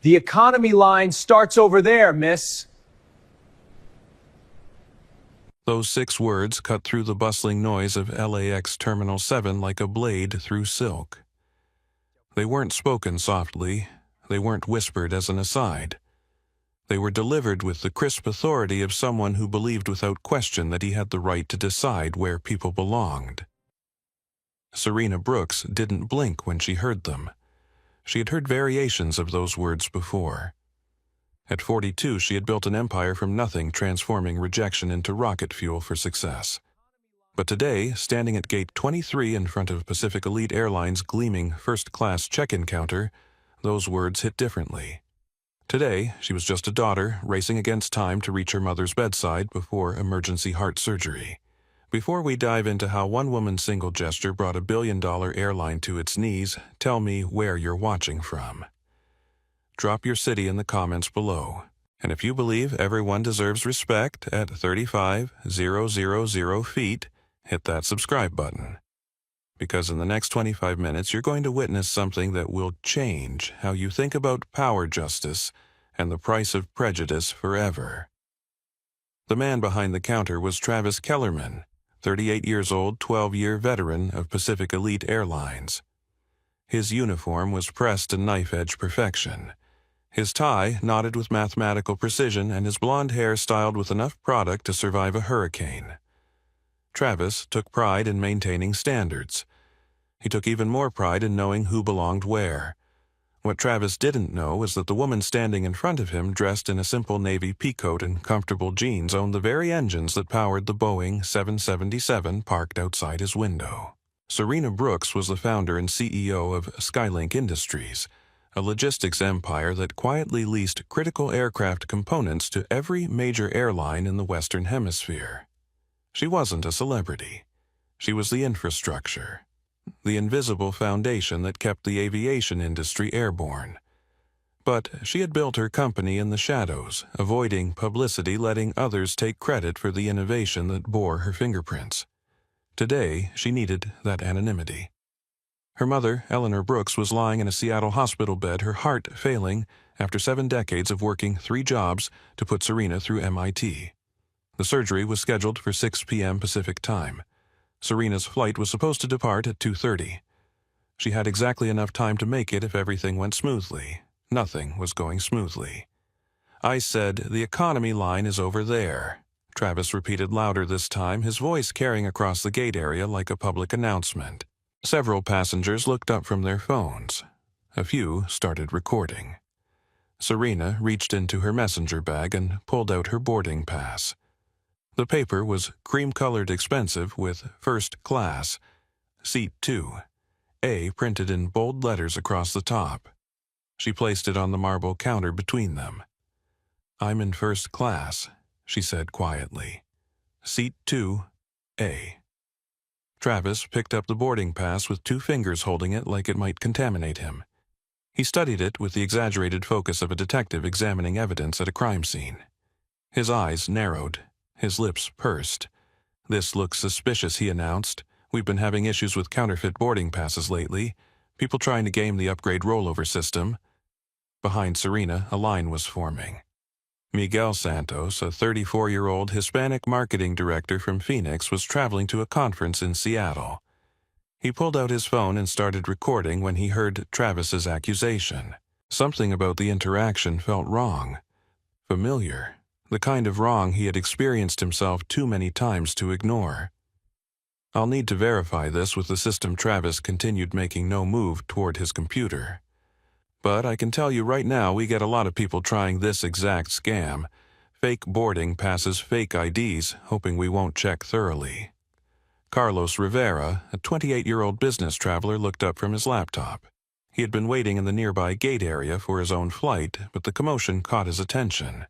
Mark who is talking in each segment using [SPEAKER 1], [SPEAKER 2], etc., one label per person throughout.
[SPEAKER 1] The economy line starts over there, miss.
[SPEAKER 2] Those 6 words cut through the bustling noise of LAX Terminal 7 like a blade through silk. They weren't spoken softly. They weren't whispered as an aside. They were delivered with the crisp authority of someone who believed without question that he had the right to decide where people belonged. Serena Brooks didn't blink when she heard them. She had heard variations of those words before. At 42, she had built an empire from nothing, transforming rejection into rocket fuel for success. But today, standing at gate 23 in front of Pacific Elite Airlines' gleaming first-class check-in counter, those words hit differently. Today, she was just a daughter, racing against time to reach her mother's bedside before emergency heart surgery. Before we dive into how one woman's single gesture brought a billion-dollar airline to its knees, tell me where you're watching from. Drop your city in the comments below. And if you believe everyone deserves respect at 35,000 feet, hit that subscribe button. Because in the next 25 minutes, you're going to witness something that will change how you think about power justice and the price of prejudice forever. The man behind the counter was Travis Kellerman, 38 years old, 12-year veteran of Pacific Elite Airlines. His uniform was pressed to knife-edge perfection. His tie knotted with mathematical precision and his blonde hair styled with enough product to survive a hurricane. Travis took pride in maintaining standards. He took even more pride in knowing who belonged where. What Travis didn't know was that the woman standing in front of him, dressed in a simple navy peacoat and comfortable jeans, owned the very engines that powered the Boeing 777 parked outside his window. Serena Brooks was the founder and CEO of Skylink Industries, a logistics empire that quietly leased critical aircraft components to every major airline in the Western Hemisphere. She wasn't a celebrity. She was the infrastructure, the invisible foundation that kept the aviation industry airborne. But she had built her company in the shadows, avoiding publicity, letting others take credit for the innovation that bore her fingerprints. Today, she needed that anonymity. Her mother, Eleanor Brooks, was lying in a Seattle hospital bed, her heart failing after 7 decades of working 3 jobs to put Serena through MIT. The surgery was scheduled for 6 p.m. Pacific time. Serena's flight was supposed to depart at 2:30. She had exactly enough time to make it if everything went smoothly. Nothing was going smoothly. I said, "The economy line is over there," Travis repeated louder this time, his voice carrying across the gate area like a public announcement. Several passengers looked up from their phones. A few started recording. Serena reached into her messenger bag and pulled out her boarding pass. The paper was cream-colored expensive with first class, seat 2, A printed in bold letters across the top. She placed it on the marble counter between them. "I'm in first class," she said quietly. "Seat 2, A." Travis picked up the boarding pass with 2 fingers holding it like it might contaminate him. He studied it with the exaggerated focus of a detective examining evidence at a crime scene. His eyes narrowed. His lips pursed. "This looks suspicious," he announced. "We've been having issues with counterfeit boarding passes lately. People trying to game the upgrade rollover system." Behind Serena, a line was forming. Miguel Santos, a 34-year-old Hispanic marketing director from Phoenix, was traveling to a conference in Seattle. He pulled out his phone and started recording when he heard Travis's accusation. Something about the interaction felt wrong. Familiar. The kind of wrong he had experienced himself too many times to ignore. "I'll need to verify this with the system." Travis continued, making no move toward his computer. "But I can tell you right now, we get a lot of people trying this exact scam. Fake boarding passes, fake IDs, hoping we won't check thoroughly." Carlos Rivera, a 28-year-old business traveler, looked up from his laptop. He had been waiting in the nearby gate area for his own flight, but the commotion caught his attention.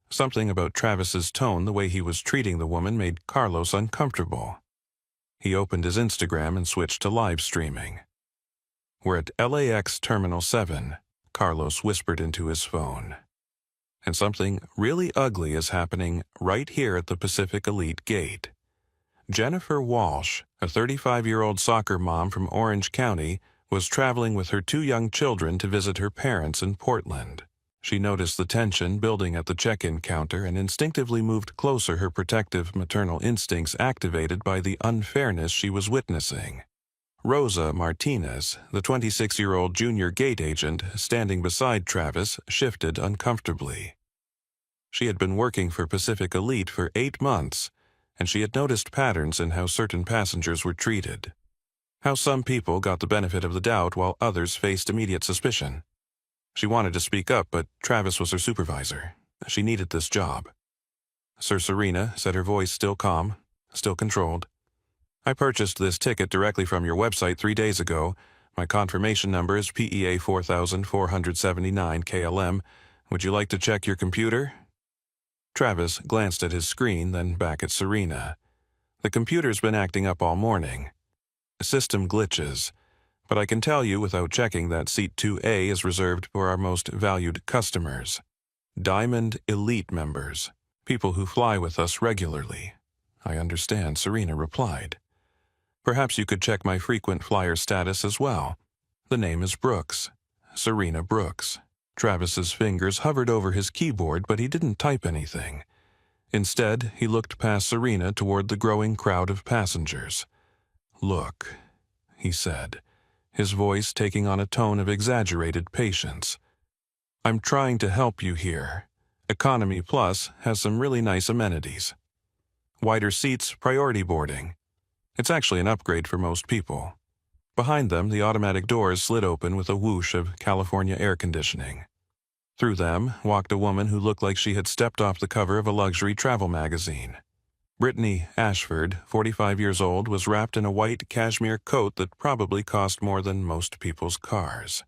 [SPEAKER 2] Something about Travis's tone, the way he was treating the woman, made Carlos uncomfortable. He opened his Instagram and switched to live streaming. "We're at LAX Terminal 7, Carlos whispered into his phone. "And something really ugly is happening right here at the Pacific Elite Gate." Jennifer Walsh, a 35-year-old soccer mom from Orange County, was traveling with her 2 young children to visit her parents in Portland. She noticed the tension building at the check-in counter and instinctively moved closer, her protective maternal instincts activated by the unfairness she was witnessing. Rosa Martinez, the 26-year-old junior gate agent standing beside Travis, shifted uncomfortably. She had been working for Pacific Elite for 8 months, and she had noticed patterns in how certain passengers were treated. How some people got the benefit of the doubt while others faced immediate suspicion. She wanted to speak up, but Travis was her supervisor. She needed this job. "Sir Serena," said her voice still calm, still controlled. "I purchased this ticket directly from your website 3 days ago. My confirmation number is PEA 4479 KLM. Would you like to check your computer?" Travis glanced at his screen, then back at Serena. "The computer's been acting up all morning. System glitches. But I can tell you without checking that Seat 2A is reserved for our most valued customers. Diamond Elite members. People who fly with us regularly." "I understand," Serena replied. "Perhaps you could check my frequent flyer status as well. The name is Brooks. Serena Brooks." Travis's fingers hovered over his keyboard, but he didn't type anything. Instead, he looked past Serena toward the growing crowd of passengers. "Look," he said, his voice taking on a tone of exaggerated patience. "I'm trying to help you here. Economy Plus has some really nice amenities. Wider seats, priority boarding. It's actually an upgrade for most people." Behind them, the automatic doors slid open with a whoosh of California air conditioning. Through them walked a woman who looked like she had stepped off the cover of a luxury travel magazine. Brittany Ashford, 45 years old, was wrapped in a white cashmere coat that probably cost more than most people's cars.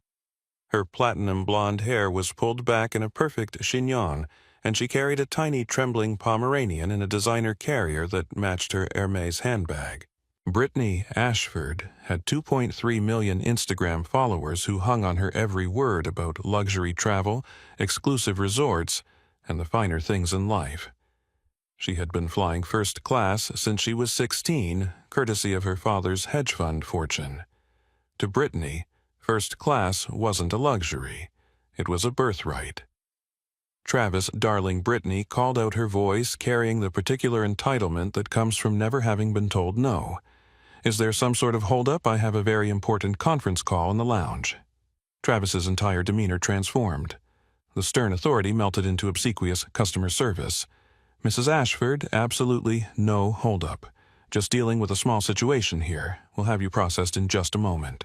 [SPEAKER 2] Her platinum blonde hair was pulled back in a perfect chignon, and she carried a tiny trembling Pomeranian in a designer carrier that matched her Hermès handbag. Brittany Ashford had 2.3 million Instagram followers who hung on her every word about luxury travel, exclusive resorts, and the finer things in life. She had been flying first class since she was 16, courtesy of her father's hedge fund fortune. To Brittany, first class wasn't a luxury. It was a birthright. Travis, darling Brittany, called out her voice, carrying the particular entitlement that comes from never having been told no. "Is there some sort of holdup? I have a very important conference call in the lounge." Travis's entire demeanor transformed. The stern authority melted into obsequious customer service. "Mrs. Ashford, absolutely no holdup. Just dealing with a small situation here. We'll have you processed in just a moment."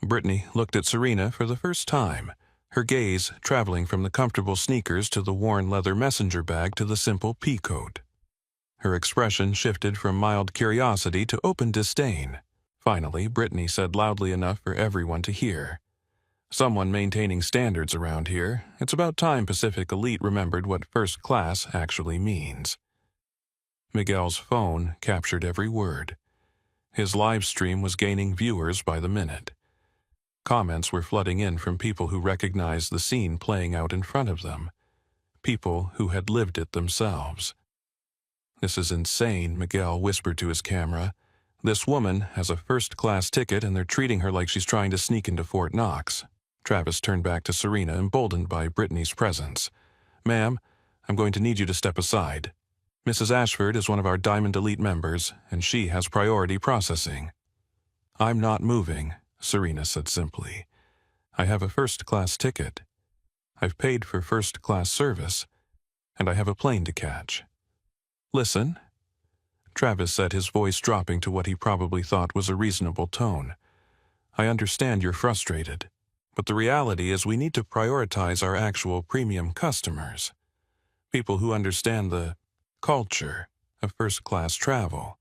[SPEAKER 2] Brittany looked at Serena for the first time, her gaze traveling from the comfortable sneakers to the worn leather messenger bag to the simple pea coat. Her expression shifted from mild curiosity to open disdain. Finally, Brittany said loudly enough for everyone to hear, "Someone maintaining standards around here. It's about time Pacific Elite remembered what first class actually means." Miguel's phone captured every word. His live stream was gaining viewers by the minute. Comments were flooding in from people who recognized the scene playing out in front of them. People who had lived it themselves. "This is insane," Miguel whispered to his camera. "This woman has a first-class ticket and they're treating her like she's trying to sneak into Fort Knox." Travis turned back to Serena, emboldened by Brittany's presence. "Ma'am, I'm going to need you to step aside. Mrs. Ashford is one of our Diamond Elite members, and she has priority processing." "I'm not moving," Serena said simply. "I have a first-class ticket. I've paid for first-class service, and I have a plane to catch." "Listen," Travis said, his voice dropping to what he probably thought was a reasonable tone. "I understand you're frustrated, but the reality is we need to prioritize our actual premium customers. People who understand the culture of first-class travel."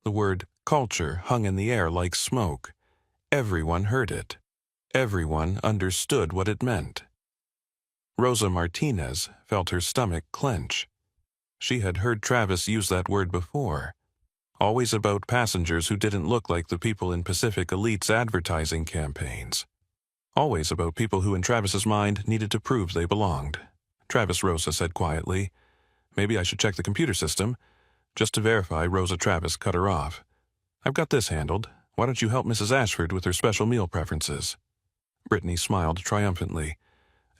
[SPEAKER 2] The word culture hung in the air like smoke. Everyone heard it. Everyone understood what it meant. Rosa Martinez felt her stomach clench. She had heard Travis use that word before, always about passengers who didn't look like the people in Pacific Elite's advertising campaigns. Always about people who in Travis's mind needed to prove they belonged. "Travis," Rosa said quietly. "Maybe I should check the computer system." Just to verify, Rosa Travis cut her off. "I've got this handled. Why don't you help Mrs. Ashford with her special meal preferences? Brittany smiled triumphantly.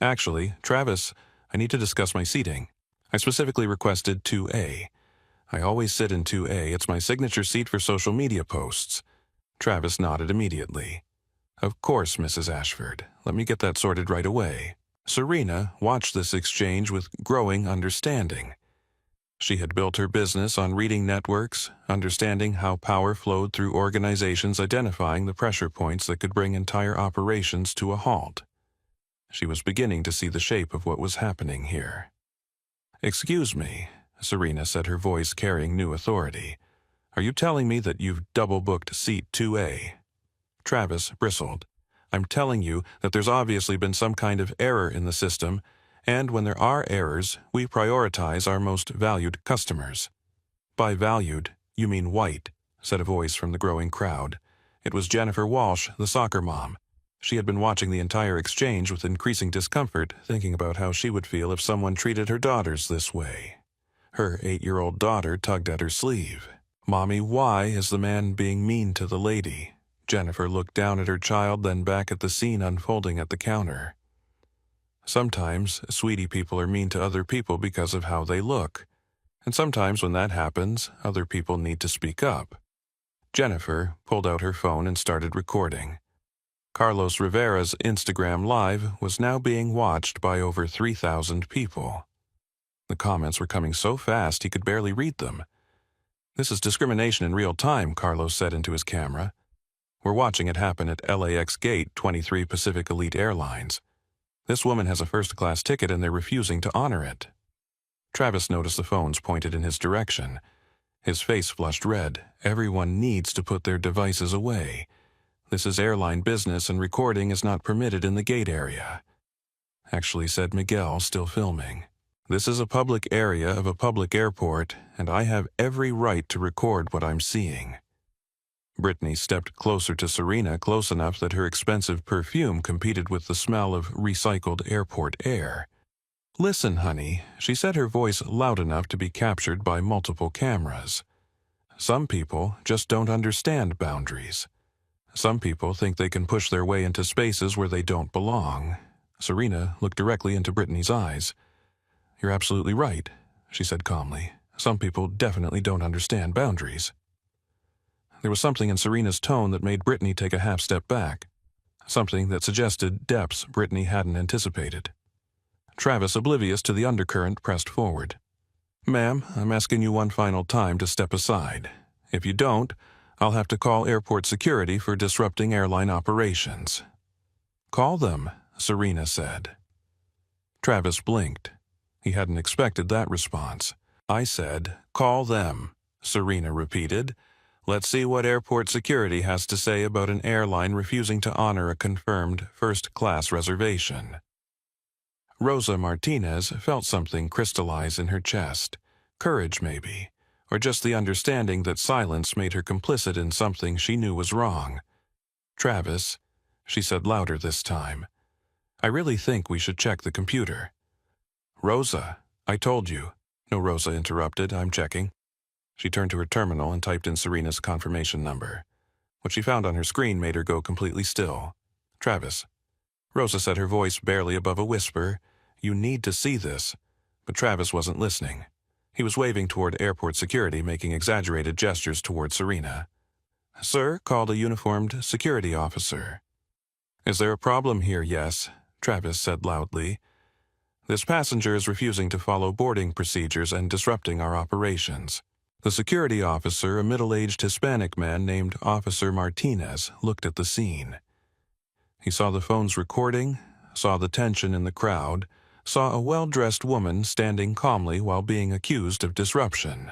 [SPEAKER 2] Actually, Travis, I need to discuss my seating. I specifically requested 2A. I always sit in 2A. It's my signature seat for social media posts. Travis nodded immediately. Of course, Mrs. Ashford. Let me get that sorted right away. Serena watched this exchange with growing understanding. She had built her business on reading networks, understanding how power flowed through organizations, identifying the pressure points that could bring entire operations to a halt. She was beginning to see the shape of what was happening here. Excuse me, Serena said, her voice carrying new authority. Are you telling me that you've double-booked seat 2A? Travis bristled. I'm telling you that there's obviously been some kind of error in the system, and when there are errors, we prioritize our most valued customers. By valued, you mean white, said a voice from the growing crowd. It was Jennifer Walsh, the soccer mom. She had been watching the entire exchange with increasing discomfort, thinking about how she would feel if someone treated her daughters this way. Her 8-year-old daughter tugged at her sleeve. Mommy, why is the man being mean to the lady? Jennifer looked down at her child, then back at the scene unfolding at the counter. Sometimes, sweetie people are mean to other people because of how they look. And sometimes when that happens, other people need to speak up. Jennifer pulled out her phone and started recording. Carlos Rivera's Instagram Live was now being watched by over 3,000 people. The comments were coming so fast he could barely read them. This is discrimination in real time, Carlos said into his camera. We're watching it happen at LAX Gate 23 Pacific Elite Airlines. This woman has a first-class ticket and they're refusing to honor it. Travis noticed the phones pointed in his direction. His face flushed red. Everyone needs to put their devices away. This is airline business and recording is not permitted in the gate area. Actually, said Miguel, still filming. This is a public area of a public airport, and I have every right to record what I'm seeing. Brittany stepped closer to Serena, close enough that her expensive perfume competed with the smell of recycled airport air. Listen, honey, she said, her voice loud enough to be captured by multiple cameras. Some people just don't understand boundaries. Some people think they can push their way into spaces where they don't belong. Serena looked directly into Brittany's eyes. You're absolutely right, she said calmly. Some people definitely don't understand boundaries. There was something in Serena's tone that made Brittany take a half step back. Something that suggested depths Brittany hadn't anticipated. Travis, oblivious to the undercurrent, pressed forward. Ma'am, I'm asking you one final time to step aside. If you don't, I'll have to call airport security for disrupting airline operations. Call them, Serena said. Travis blinked. He hadn't expected that response. I said, call them, Serena repeated. Let's see what airport security has to say about an airline refusing to honor a confirmed first-class reservation. Rosa Martinez felt something crystallize in her chest. Courage, maybe, or just the understanding that silence made her complicit in something she knew was wrong. Travis, she said louder this time, I really think we should check the computer. Rosa, I told you. No, Rosa interrupted, I'm checking. She turned to her terminal and typed in Serena's confirmation number. What she found on her screen made her go completely still. Travis. Rosa said, her voice barely above a whisper, You need to see this. But Travis wasn't listening. He was waving toward airport security, making exaggerated gestures toward Serena. Sir, called a uniformed security officer. Is there a problem here? Yes, Travis said loudly. This passenger is refusing to follow boarding procedures and disrupting our operations. The security officer, a middle-aged Hispanic man named Officer Martinez, looked at the scene. He saw the phones recording, saw the tension in the crowd, saw a well-dressed woman standing calmly while being accused of disruption.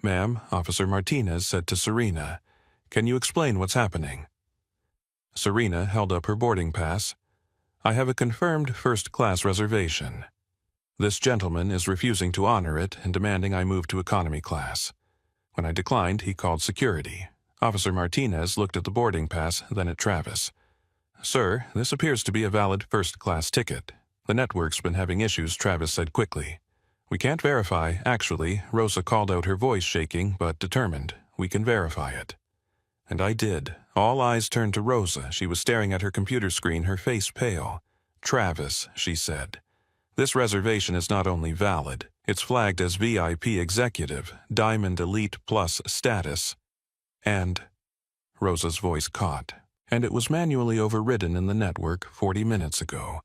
[SPEAKER 2] Ma'am, Officer Martinez said to Serena, can you explain what's happening? Serena held up her boarding pass. I have a confirmed first-class reservation. This gentleman is refusing to honor it and demanding I move to economy class. When I declined, he called security. Officer Martinez looked at the boarding pass, then at Travis. Sir, this appears to be a valid first-class ticket. The network's been having issues, Travis said quickly. We can't verify, actually. Rosa called out, her voice shaking, but determined. We can verify it. And I did, All eyes turned to Rosa. She was staring at her computer screen, her face pale. "Travis," she said, "this reservation is not only valid, it's flagged as VIP Executive, Diamond Elite Plus status, and—" Rosa's voice caught, "and it was manually overridden in the network 40 minutes ago,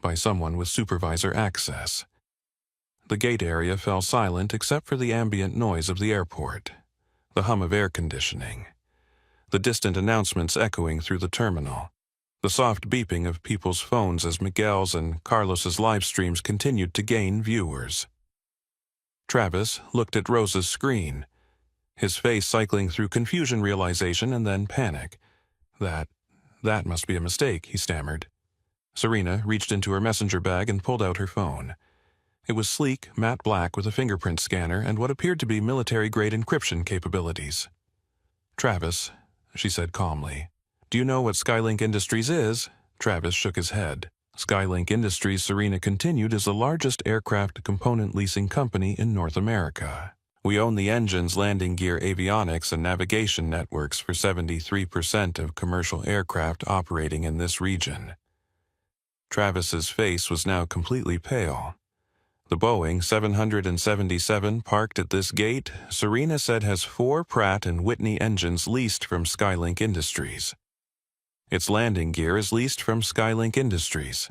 [SPEAKER 2] by someone with supervisor access." The gate area fell silent except for the ambient noise of the airport, the hum of air conditioning, the distant announcements echoing through the terminal, the soft beeping of people's phones as Miguel's and Carlos's live streams continued to gain viewers. Travis looked at Rosa's screen, his face cycling through confusion, realization, and then panic. That must be a mistake," he stammered. Serena reached into her messenger bag and pulled out her phone. It was sleek, matte black with a fingerprint scanner and what appeared to be military-grade encryption capabilities. "Travis," she said calmly, "do you know what Skylink Industries is?" Travis shook his head. "Skylink Industries," Serena continued, "is the largest aircraft component leasing company in North America. We own the engines, landing gear, avionics, and navigation networks for 73% of commercial aircraft operating in this region." Travis's face was now completely pale. "The Boeing 777 parked at this gate, Serena said, has 4 Pratt & Whitney engines leased from Skylink Industries. Its landing gear is leased from Skylink Industries.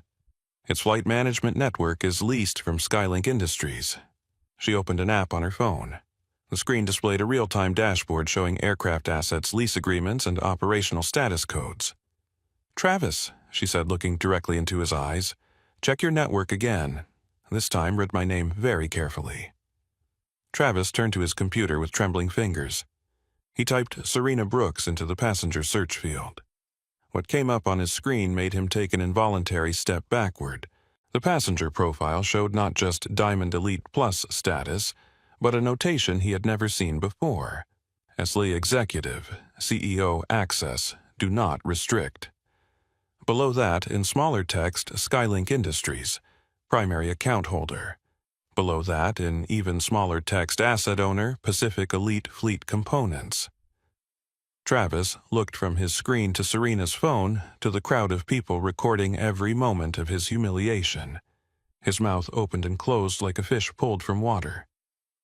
[SPEAKER 2] Its flight management network is leased from Skylink Industries." She opened an app on her phone. The screen displayed a real-time dashboard showing aircraft assets, lease agreements, and operational status codes. "Travis," she said, looking directly into his eyes, "check your network again. This time read my name very carefully." Travis turned to his computer with trembling fingers. He typed Serena Brooks into the passenger search field. What came up on his screen made him take an involuntary step backward. The passenger profile showed not just Diamond Elite Plus status, but a notation he had never seen before. "Esli Executive, CEO Access, do not restrict." Below that, in smaller text, Skylink Industries, primary account holder. Below that, in even smaller text, asset owner, Pacific Elite Fleet Components. Travis looked from his screen to Serena's phone to the crowd of people recording every moment of his humiliation. His mouth opened and closed like a fish pulled from water.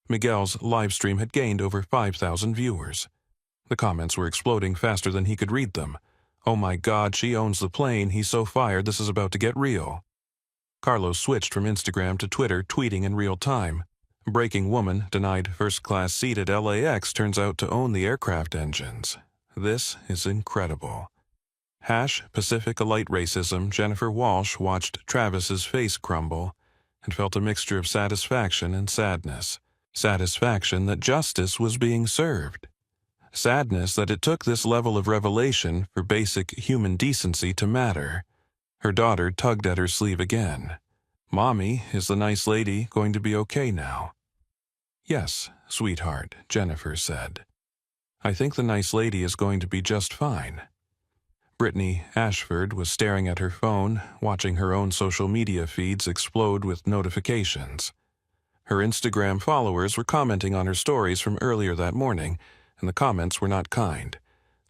[SPEAKER 2] Miguel's live stream had gained over 5,000 viewers. The comments were exploding faster than he could read them. "Oh my God, she owns the plane, he's so fired, this is about to get real." Carlos switched from Instagram to Twitter, tweeting in real time. "Breaking woman denied first-class seat at LAX turns out to own the aircraft engines. This is incredible." Pacific Elite Racism Jennifer Walsh watched Travis's face crumble and felt a mixture of satisfaction and sadness. Satisfaction that justice was being served. Sadness that it took this level of revelation for basic human decency to matter. Her daughter tugged at her sleeve again. "Mommy, is the nice lady going to be okay now?" "Yes, sweetheart," Jennifer said. "I think the nice lady is going to be just fine." Brittany Ashford was staring at her phone, watching her own social media feeds explode with notifications. Her Instagram followers were commenting on her stories from earlier that morning, and the comments were not kind.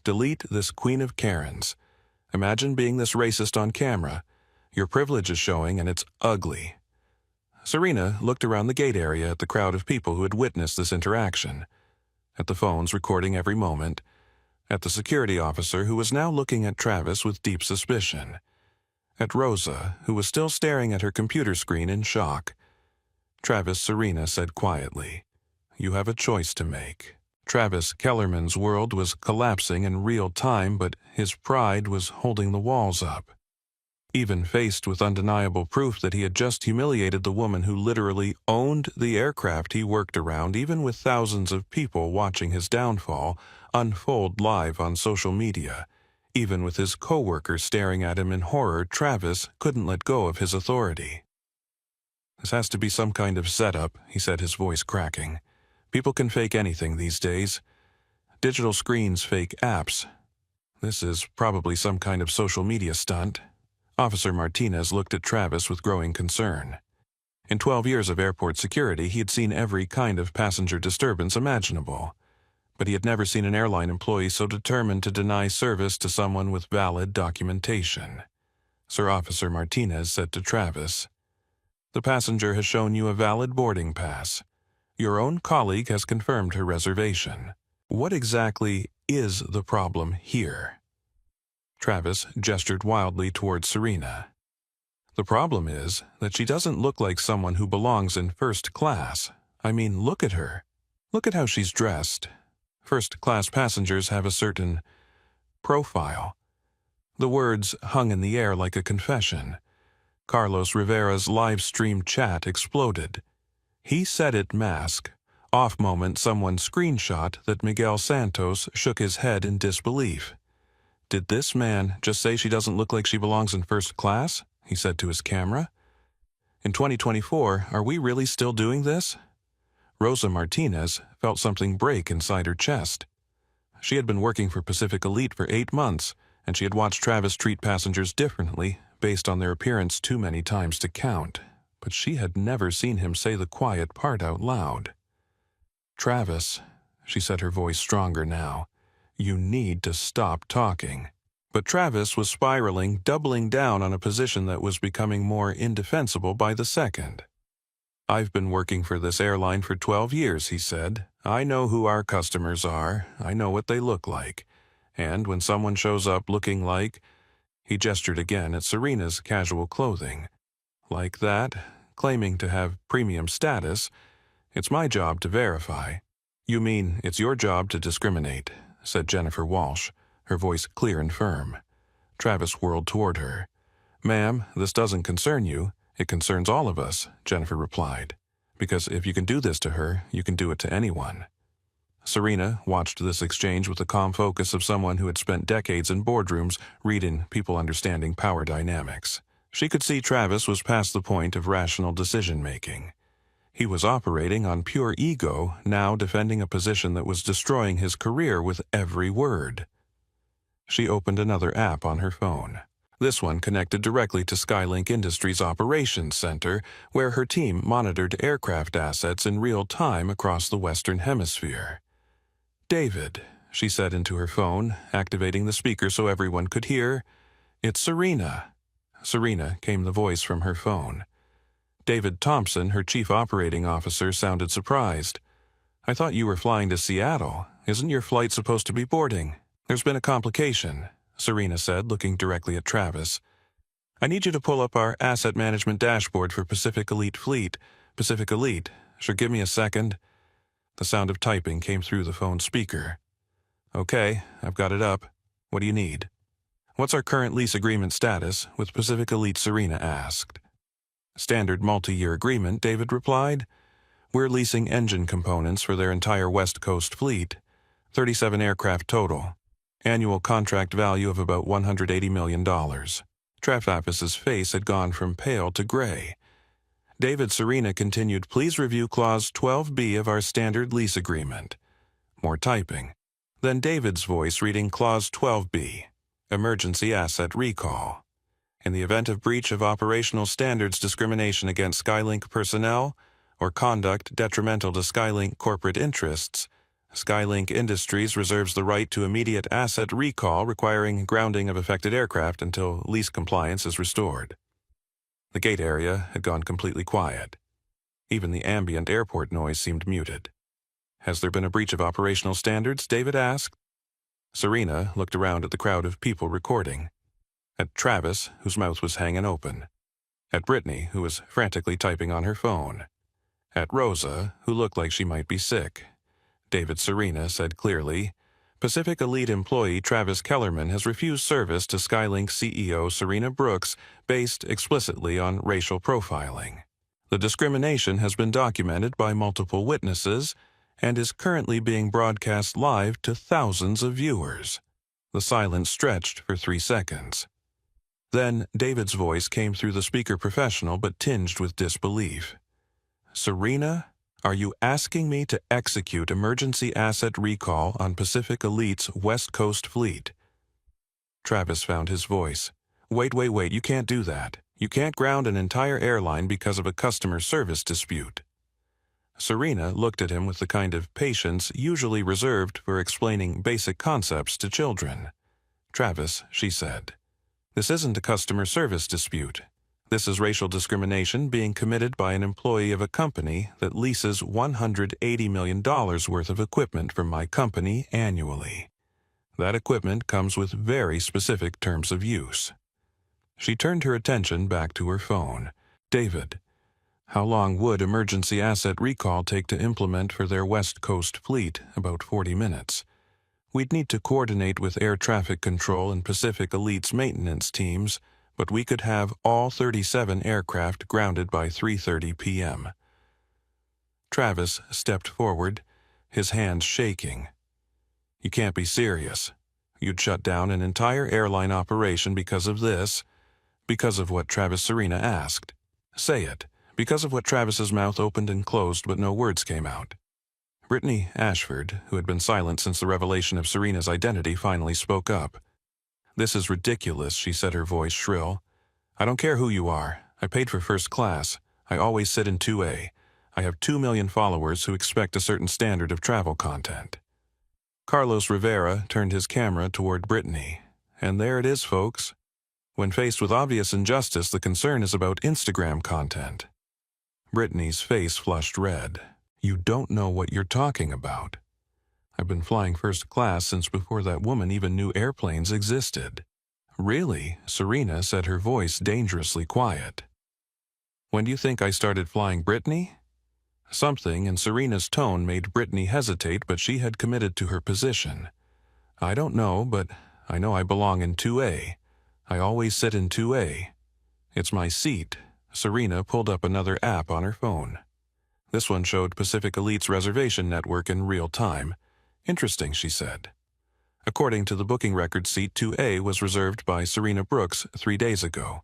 [SPEAKER 2] "Delete this Queen of Karens. Imagine being this racist on camera. Your privilege is showing and it's ugly." Serena looked around the gate area at the crowd of people who had witnessed this interaction, at the phones recording every moment, at the security officer who was now looking at Travis with deep suspicion, at Rosa, who was still staring at her computer screen in shock. "Travis," Serena said quietly, "you have a choice to make." Travis Kellerman's world was collapsing in real time, but his pride was holding the walls up. Even faced with undeniable proof that he had just humiliated the woman who literally owned the aircraft he worked around, even with thousands of people watching his downfall unfold live on social media, even with his co-workers staring at him in horror, Travis couldn't let go of his authority. "This has to be some kind of setup," he said, his voice cracking. "People can fake anything these days. Digital screens fake apps. This is probably some kind of social media stunt." Officer Martinez looked at Travis with growing concern. In 12 years of airport security, he had seen every kind of passenger disturbance imaginable. but he had never seen an airline employee so determined to deny service to someone with valid documentation. Sir Officer Martinez said to Travis, "The passenger has shown you a valid boarding pass. Your own colleague has confirmed her reservation. What exactly is the problem here?" Travis gestured wildly towards Serena. "The problem is that she doesn't look like someone who belongs in first class. I mean, look at her. Look at how she's dressed. First-class passengers have a certain profile." The words hung in the air like a confession. Carlos Rivera's live-stream chat exploded. He said it mask. Off moment, someone screenshot that Miguel Santos shook his head in disbelief. "Did this man just say she doesn't look like she belongs in first class?" he said to his camera. "In 2024, are we really still doing this?" Rosa Martinez felt something break inside her chest. She had been working for Pacific Elite for 8 months, and she had watched Travis treat passengers differently based on their appearance too many times to count, but she had never seen him say the quiet part out loud. "Travis," she said, her voice stronger now, "you need to stop talking." But Travis was spiraling, doubling down on a position that was becoming more indefensible by the second. "I've been working for this airline for 12 years, he said. "I know who our customers are. I know what they look like. And when someone shows up looking like—" he gestured again at Serena's casual clothing. "Like that, claiming to have premium status, it's my job to verify." "You mean it's your job to discriminate," said Jennifer Walsh, her voice clear and firm. Travis whirled toward her. "Ma'am, this doesn't concern you. It concerns all of us," Jennifer replied. "Because if you can do this to her, you can do it to anyone." Serena watched this exchange with the calm focus of someone who had spent decades in boardrooms reading people understanding power dynamics. She could see Travis was past the point of rational decision-making. He was operating on pure ego, now defending a position that was destroying his career with every word. She opened another app on her phone. This one connected directly to Skylink Industries' operations center, where her team monitored aircraft assets in real time across the Western Hemisphere. "David," she said into her phone, activating the speaker so everyone could hear. "It's Serena." "Serena," came the voice from her phone. David Thompson, her chief operating officer, sounded surprised. "I thought you were flying to Seattle. Isn't your flight supposed to be boarding?" "There's been a complication," Serena said, looking directly at Travis. "I need you to pull up our asset management dashboard for Pacific Elite Fleet. Pacific Elite. Sure, give me a second." The sound of typing came through the phone speaker. "Okay, I've got it up. What do you need?" "What's our current lease agreement status with Pacific Elite?" Serena asked. "Standard multi-year agreement," David replied. "We're leasing engine components for their entire West Coast fleet. 37 aircraft total. Annual contract value of about $180 million. Travis's face had gone from pale to gray. David Serena continued, "Please review Clause 12B of our standard lease agreement." More typing. Then David's voice reading Clause 12B, Emergency Asset Recall. "In the event of breach of operational standards, discrimination against Skylink personnel, or conduct detrimental to Skylink corporate interests, Skylink Industries reserves the right to immediate asset recall requiring grounding of affected aircraft until lease compliance is restored." The gate area had gone completely quiet. Even the ambient airport noise seemed muted. "Has there been a breach of operational standards?" David asked. Serena looked around at the crowd of people recording. At Travis, whose mouth was hanging open. At Brittany, who was frantically typing on her phone. At Rosa, who looked like she might be sick. David Serena said clearly, "Pacific Elite employee Travis Kellerman has refused service to Skylink CEO Serena Brooks based explicitly on racial profiling. The discrimination has been documented by multiple witnesses and is currently being broadcast live to thousands of viewers." The silence stretched for 3 seconds. Then David's voice came through the speaker, professional but tinged with disbelief. "Serena, are you asking me to execute emergency asset recall on Pacific Elite's West Coast fleet?" Travis found his voice. Wait, you can't do that. You can't ground an entire airline because of a customer service dispute." Serena looked at him with the kind of patience usually reserved for explaining basic concepts to children. "Travis," she said, "this isn't a customer service dispute. This is racial discrimination being committed by an employee of a company that leases $180 million worth of equipment from my company annually. That equipment comes with very specific terms of use." She turned her attention back to her phone. "David, how long would emergency asset recall take to implement for their West Coast fleet?" "About 40 minutes. We'd need to coordinate with air traffic control and Pacific Elite's maintenance teams, but we could have all 37 aircraft grounded by 3:30 p.m. Travis stepped forward, his hands shaking. "You can't be serious. You'd shut down an entire airline operation because of this?" "Because of what?" Serena asked. "Say it." "Because of what?" Travis's mouth opened and closed, but no words came out. Brittany Ashford, who had been silent since the revelation of Serena's identity, finally spoke up. "This is ridiculous," she said, her voice shrill. "I don't care who you are. I paid for first class. I always sit in 2A. I have 2 million followers who expect a certain standard of travel content." Carlos Rivera turned his camera toward Brittany. "And there it is, folks. When faced with obvious injustice, the concern is about Instagram content." Brittany's face flushed red. "You don't know what you're talking about. I've been flying first class since before that woman even knew airplanes existed." "Really?" Serena said, her voice dangerously quiet. "When do you think I started flying, Brittany?" Something in Serena's tone made Brittany hesitate, but she had committed to her position. "I don't know, but I know I belong in 2A. I always sit in 2A. It's my seat." Serena pulled up another app on her phone. This one showed Pacific Elite's reservation network in real time. "Interesting," she said. "According to the booking record, seat 2A was reserved by Serena Brooks 3 days ago.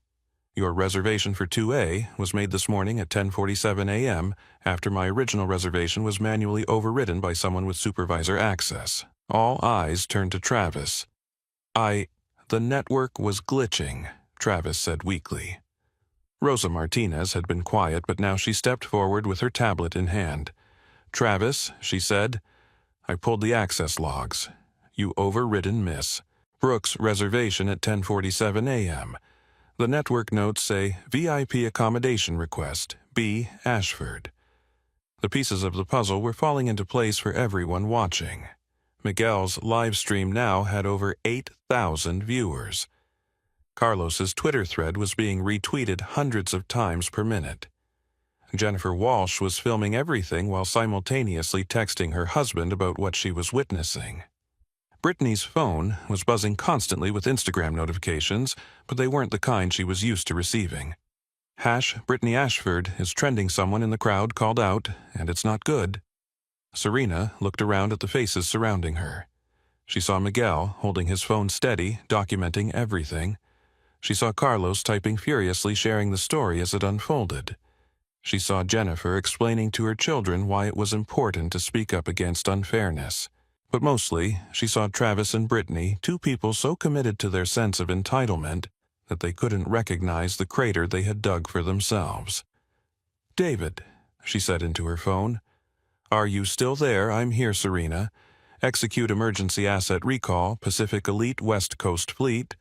[SPEAKER 2] Your reservation for 2A was made this morning at 10:47 a.m. after my original reservation was manually overridden by someone with supervisor access." All eyes turned to Travis. The network was glitching," Travis said weakly. Rosa Martinez had been quiet, but now she stepped forward with her tablet in hand. "Travis," she said, "I pulled the access logs. You overridden Miss Brooks' reservation at 10:47 a.m. The network notes say VIP accommodation request, B. Ashford." The pieces of the puzzle were falling into place for everyone watching. Miguel's live stream now had over 8,000 viewers. Carlos's Twitter thread was being retweeted hundreds of times per minute. Jennifer Walsh was filming everything while simultaneously texting her husband about what she was witnessing. Brittany's phone was buzzing constantly with Instagram notifications, but they weren't the kind she was used to receiving. #Brittany Ashford is trending, someone in the crowd called out, and it's not good. Serena looked around at the faces surrounding her. She saw Miguel holding his phone steady, documenting everything. She saw Carlos typing furiously, sharing the story as it unfolded. She saw Jennifer explaining to her children why it was important to speak up against unfairness. But mostly, she saw Travis and Brittany, two people so committed to their sense of entitlement that they couldn't recognize the crater they had dug for themselves. "David," she said into her phone. "Are you still there? I'm here, Serena. Execute emergency asset recall, Pacific Elite West Coast Fleet.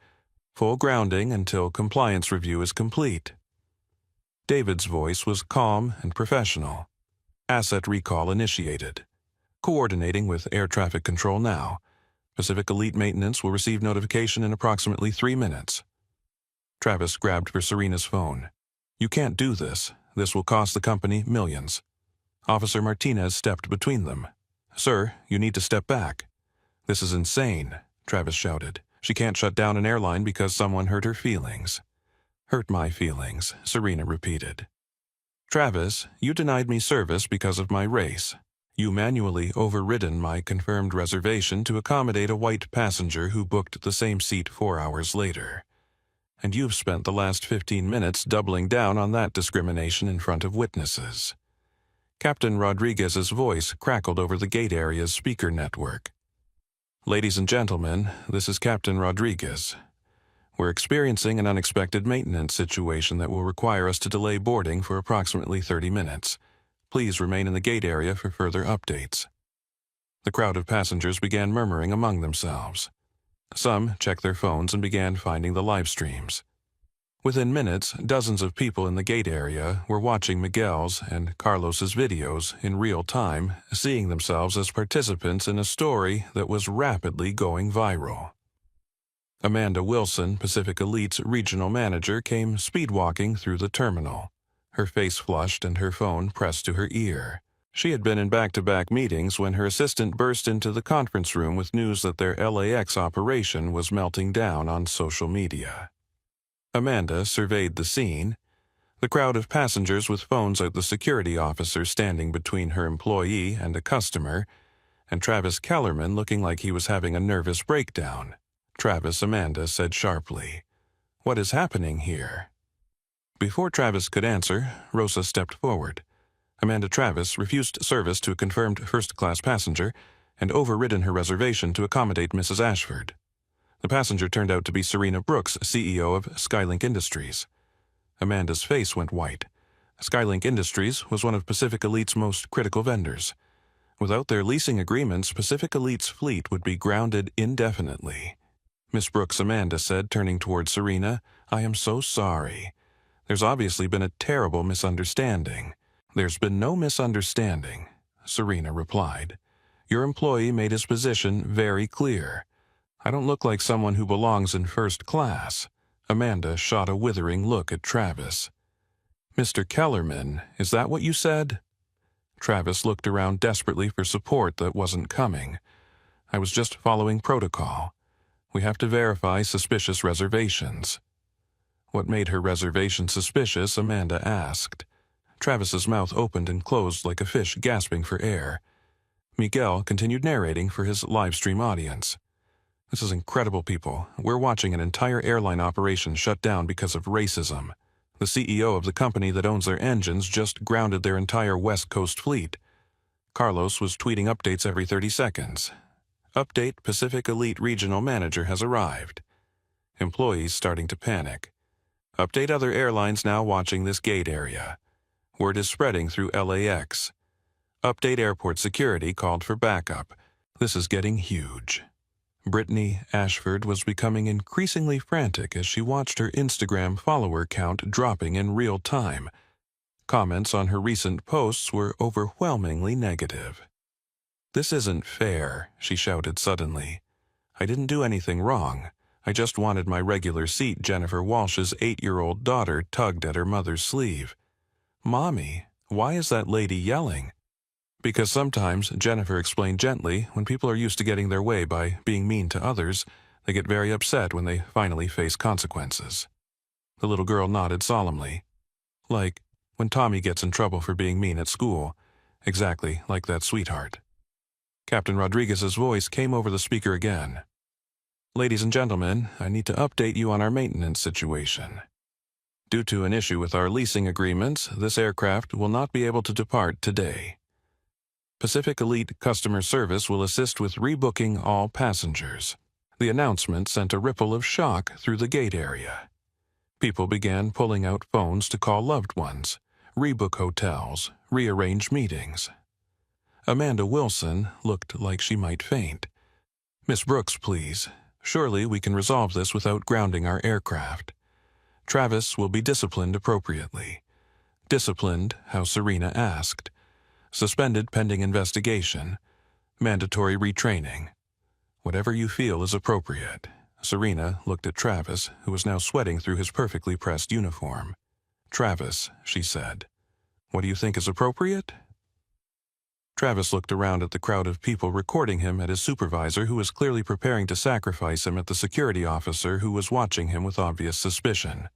[SPEAKER 2] Full grounding until compliance review is complete." David's voice was calm and professional. "Asset recall initiated. Coordinating with air traffic control now. Pacific Elite maintenance will receive notification in approximately 3 minutes." Travis grabbed for Serena's phone. "You can't do this. This will cost the company millions." Officer Martinez stepped between them. "Sir, you need to step back." "This is insane," Travis shouted. "She can't shut down an airline because someone hurt her feelings." "Hurt my feelings," Serena repeated. "Travis, you denied me service because of my race. You manually overridden my confirmed reservation to accommodate a white passenger who booked the same seat 4 hours later. And you've spent the last 15 minutes doubling down on that discrimination in front of witnesses." Captain Rodriguez's voice crackled over the gate area's speaker network. "Ladies and gentlemen, this is Captain Rodriguez. We're experiencing an unexpected maintenance situation that will require us to delay boarding for approximately 30 minutes. Please remain in the gate area for further updates. The crowd of passengers began murmuring among themselves. Some checked their phones and began finding the live streams. Within minutes, dozens of people in the gate area were watching Miguel's and Carlos's videos in real time, seeing themselves as participants in a story that was rapidly going viral. Amanda Wilson, Pacific Elite's regional manager, came speedwalking through the terminal, her face flushed and her phone pressed to her ear. She had been in back-to-back meetings when her assistant burst into the conference room with news that their LAX operation was melting down on social media. Amanda surveyed the scene, the crowd of passengers with phones at the security officer standing between her employee and a customer, and Travis Kellerman looking like he was having a nervous breakdown. Travis, Amanda said sharply, "What is happening here?" Before Travis could answer, Rosa stepped forward. Amanda Travis refused service to a confirmed first-class passenger and overridden her reservation to accommodate Mrs. Ashford. The passenger turned out to be Serena Brooks, CEO of Skylink Industries. Amanda's face went white. Skylink Industries was one of Pacific Elite's most critical vendors. Without their leasing agreements, Pacific Elite's fleet would be grounded indefinitely. Miss Brooks, Amanda said, turning toward Serena, "I am so sorry. There's obviously been a terrible misunderstanding." "There's been no misunderstanding," Serena replied. "Your employee made his position very clear. I don't look like someone who belongs in first class." Amanda shot a withering look at Travis. "Mr. Kellerman, is that what you said?" Travis looked around desperately for support that wasn't coming. "I was just following protocol. We have to verify suspicious reservations." "What made her reservation suspicious?" Amanda asked. Travis's mouth opened and closed like a fish gasping for air. Miguel continued narrating for his live stream audience. "This is incredible, people. We're watching an entire airline operation shut down because of racism. The CEO of the company that owns their engines just grounded their entire West Coast fleet. Carlos was tweeting updates every 30 seconds. Update: Pacific Elite Regional Manager has arrived. Employees starting to panic. Update: other airlines now watching this gate area. Word is spreading through LAX. Update: airport security called for backup. This is getting huge." Brittany Ashford was becoming increasingly frantic as she watched her Instagram follower count dropping in real time. Comments on her recent posts were overwhelmingly negative. "This isn't fair," she shouted suddenly. "I didn't do anything wrong. I just wanted my regular seat." Jennifer Walsh's 8-year-old daughter tugged at her mother's sleeve. "Mommy, why is that lady yelling?" "Because sometimes," Jennifer explained gently, "when people are used to getting their way by being mean to others, they get very upset when they finally face consequences." The little girl nodded solemnly. "Like when Tommy gets in trouble for being mean at school. Exactly like that sweetheart." Captain Rodriguez's voice came over the speaker again. "Ladies and gentlemen, I need to update you on our maintenance situation. Due to an issue with our leasing agreements, this aircraft will not be able to depart today. Pacific Elite Customer Service will assist with rebooking all passengers." The announcement sent a ripple of shock through the gate area. People began pulling out phones to call loved ones, rebook hotels, rearrange meetings. Amanda Wilson looked like she might faint. "Miss Brooks, please. Surely we can resolve this without grounding our aircraft. Travis will be disciplined appropriately." Disciplined, how Serena asked. Suspended pending investigation. Mandatory retraining. Whatever you feel is appropriate. Serena looked at Travis, who was now sweating through his perfectly pressed uniform. "Travis," she said, "what do you think is appropriate?" Travis looked around at the crowd of people recording him at his supervisor, who was clearly preparing to sacrifice him, at the security officer who was watching him with obvious suspicion.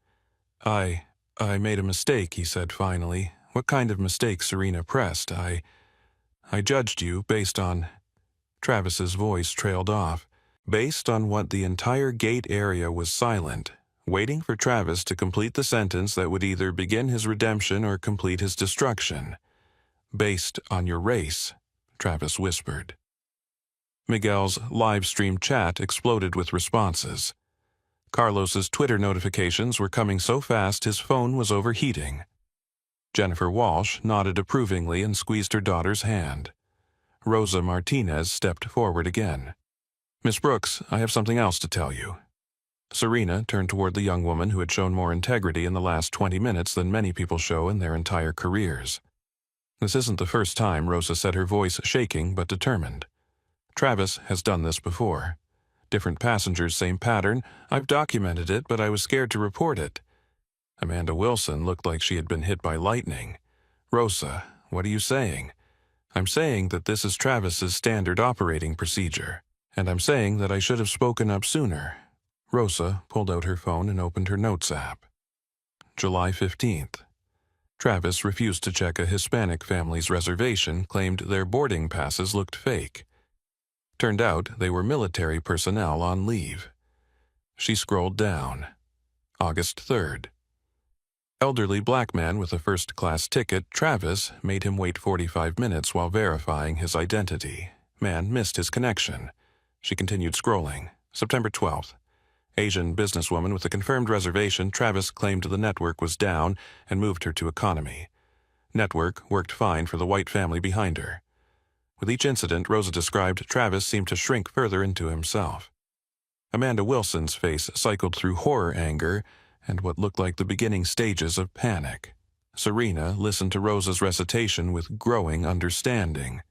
[SPEAKER 2] I made a mistake," he said finally. "What kind of mistake?" Serena pressed. I judged you based on—" Travis's voice trailed off. "Based on what the entire gate area was silent, waiting for Travis to complete the sentence that would either begin his redemption or complete his destruction. Based on your race," Travis whispered. Miguel's live-stream chat exploded with responses. Carlos's Twitter notifications were coming so fast his phone was overheating. Jennifer Walsh nodded approvingly and squeezed her daughter's hand. Rosa Martinez stepped forward again. "Miss Brooks, I have something else to tell you." Serena turned toward the young woman who had shown more integrity in the last 20 minutes than many people show in their entire careers. This isn't the first time, Rosa said, her voice shaking but determined. "Travis has done this before. Different passengers, same pattern. I've documented it, but I was scared to report it." Amanda Wilson looked like she had been hit by lightning. "Rosa, what are you saying?" "I'm saying that this is Travis's standard operating procedure, and I'm saying that I should have spoken up sooner." Rosa pulled out her phone and opened her Notes app. July 15th. Travis refused to check a Hispanic family's reservation, claimed their boarding passes looked fake. Turned out they were military personnel on leave. She scrolled down. August 3rd. Elderly black man with a first-class ticket, Travis, made him wait 45 minutes while verifying his identity. Man missed his connection. She continued scrolling. September 12th. Asian businesswoman with a confirmed reservation, Travis claimed the network was down and moved her to economy. Network worked fine for the white family behind her. With each incident, Rosa described, Travis seemed to shrink further into himself. Amanda Wilson's face cycled through horror, anger, and what looked like the beginning stages of panic. Serena listened to Rosa's recitation with growing understanding.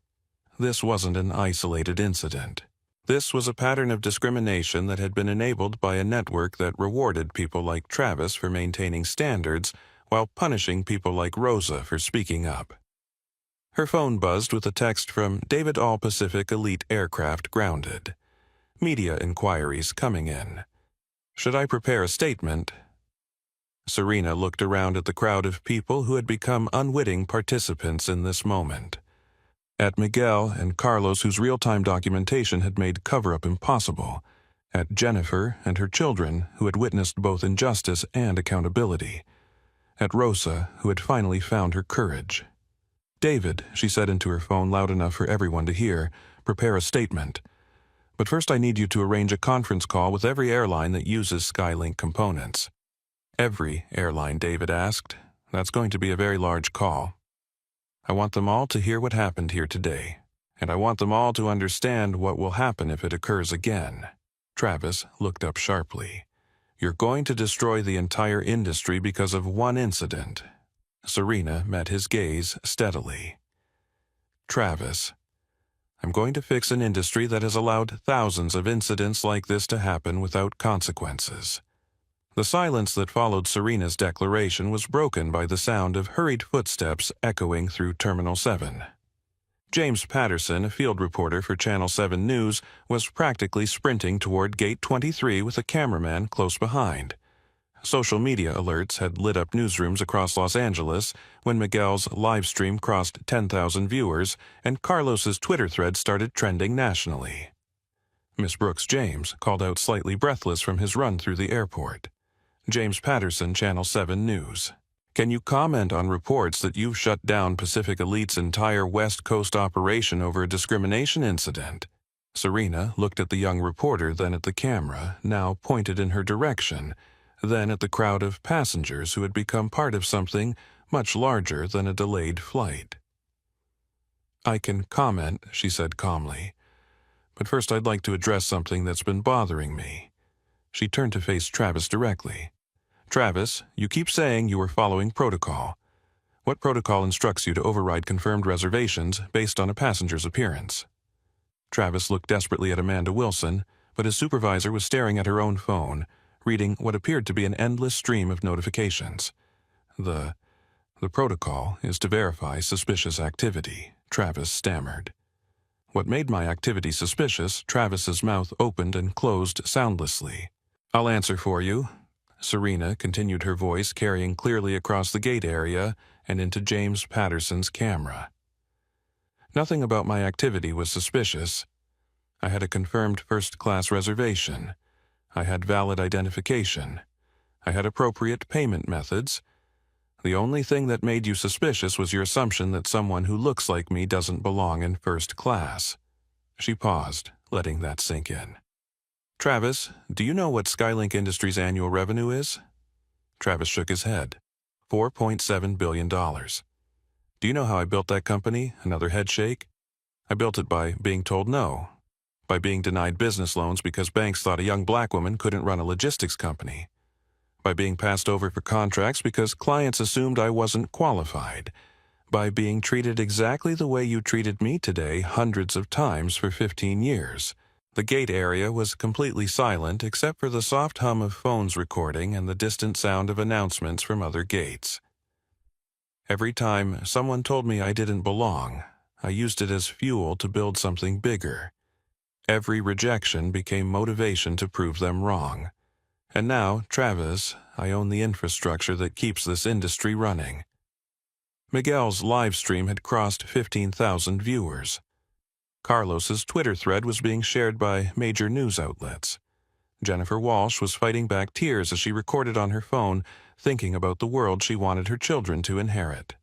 [SPEAKER 2] This wasn't an isolated incident. This was a pattern of discrimination that had been enabled by a network that rewarded people like Travis for maintaining standards while punishing people like Rosa for speaking up. Her phone buzzed with a text from David All Pacific Elite Aircraft grounded. Media inquiries coming in. Should I prepare a statement? Serena looked around at the crowd of people who had become unwitting participants in this moment. At Miguel and Carlos, whose real-time documentation had made cover-up impossible. At Jennifer and her children, who had witnessed both injustice and accountability. At Rosa, who had finally found her courage. "David," she said into her phone loud enough for everyone to hear, "prepare a statement. But first I need you to arrange a conference call with every airline that uses Skylink components." "Every airline?" David asked. "That's going to be a very large call. I want them all to hear what happened here today, and I want them all to understand what will happen if it occurs again." Travis looked up sharply. "You're going to destroy the entire industry because of one incident." Serena met his gaze steadily. "Travis, I'm going to fix an industry that has allowed thousands of incidents like this to happen without consequences." The silence that followed Serena's declaration was broken by the sound of hurried footsteps echoing through Terminal 7. James Patterson, a field reporter for Channel 7 News, was practically sprinting toward Gate 23 with a cameraman close behind. Social media alerts had lit up newsrooms across Los Angeles when Miguel's live stream crossed 10,000 viewers and Carlos's Twitter thread started trending nationally. Miss Brooks James called out slightly breathless from his run through the airport. James Patterson, Channel 7 News. "Can you comment on reports that you've shut down Pacific Elite's entire West Coast operation over a discrimination incident?" Serena looked at the young reporter, then at the camera, now pointed in her direction, then at the crowd of passengers who had become part of something much larger than a delayed flight. "I can comment," she said calmly. "But first I'd like to address something that's been bothering me." She turned to face Travis directly. "Travis, you keep saying you are following protocol. What protocol instructs you to override confirmed reservations based on a passenger's appearance?" Travis looked desperately at Amanda Wilson, but his supervisor was staring at her own phone, reading what appeared to be an endless stream of notifications. The protocol is to verify suspicious activity," Travis stammered. "What made my activity suspicious?" Travis's mouth opened and closed soundlessly. "I'll answer for you." Serena continued, her voice carrying clearly across the gate area and into James Patterson's camera. "Nothing about my activity was suspicious. I had a confirmed first-class reservation. I had valid identification. I had appropriate payment methods. The only thing that made you suspicious was your assumption that someone who looks like me doesn't belong in first class." She paused, letting that sink in. "Travis, do you know what Skylink Industries' annual revenue is?" Travis shook his head. $4.7 billion. Do you know how I built that company? Another head shake. I built it by being told no, by being denied business loans because banks thought a young black woman couldn't run a logistics company, by being passed over for contracts because clients assumed I wasn't qualified, by being treated exactly the way you treated me today hundreds of times for 15 years. The gate area was completely silent except for the soft hum of phones recording and the distant sound of announcements from other gates. Every time someone told me I didn't belong, I used it as fuel to build something bigger. Every rejection became motivation to prove them wrong. And now, Travis, I own the infrastructure that keeps this industry running. Miguel's live stream had crossed 15,000 viewers. Carlos's Twitter thread was being shared by major news outlets. Jennifer Walsh was fighting back tears as she recorded on her phone, thinking about the world she wanted her children to inherit.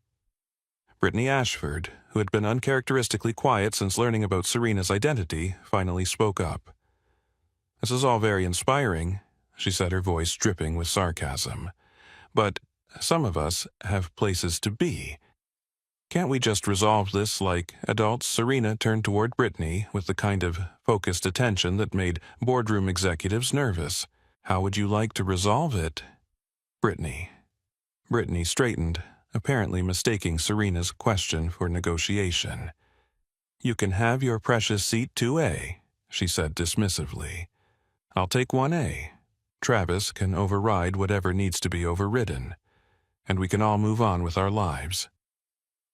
[SPEAKER 2] Brittany Ashford, who had been uncharacteristically quiet since learning about Serena's identity, finally spoke up. "This is all very inspiring," she said, her voice dripping with sarcasm. "But some of us have places to be. Can't we just resolve this like adults?" Serena turned toward Brittany with the kind of focused attention that made boardroom executives nervous. "How would you like to resolve it?" Brittany straightened, apparently mistaking Serena's question for negotiation. "You can have your precious seat 2A, she said dismissively. "I'll take 1A. Travis can override whatever needs to be overridden, and we can all move on with our lives."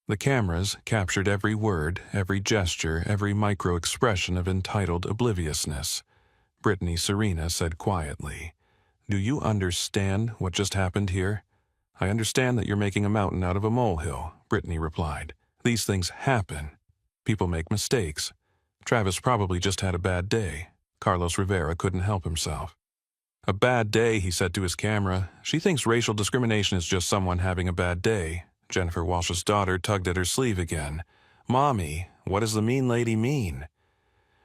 [SPEAKER 2] The cameras captured every word, every gesture, every micro-expression of entitled obliviousness. Brittany Serena said quietly, "Do you understand what just happened here?" "I understand that you're making a mountain out of a molehill," Brittany replied. "These things happen. People make mistakes. Travis probably just had a bad day." Carlos Rivera couldn't help himself. "A bad day," he said to his camera. "She thinks racial discrimination is just someone having a bad day." Jennifer Walsh's daughter tugged at her sleeve again. "Mommy, what does the mean lady mean?"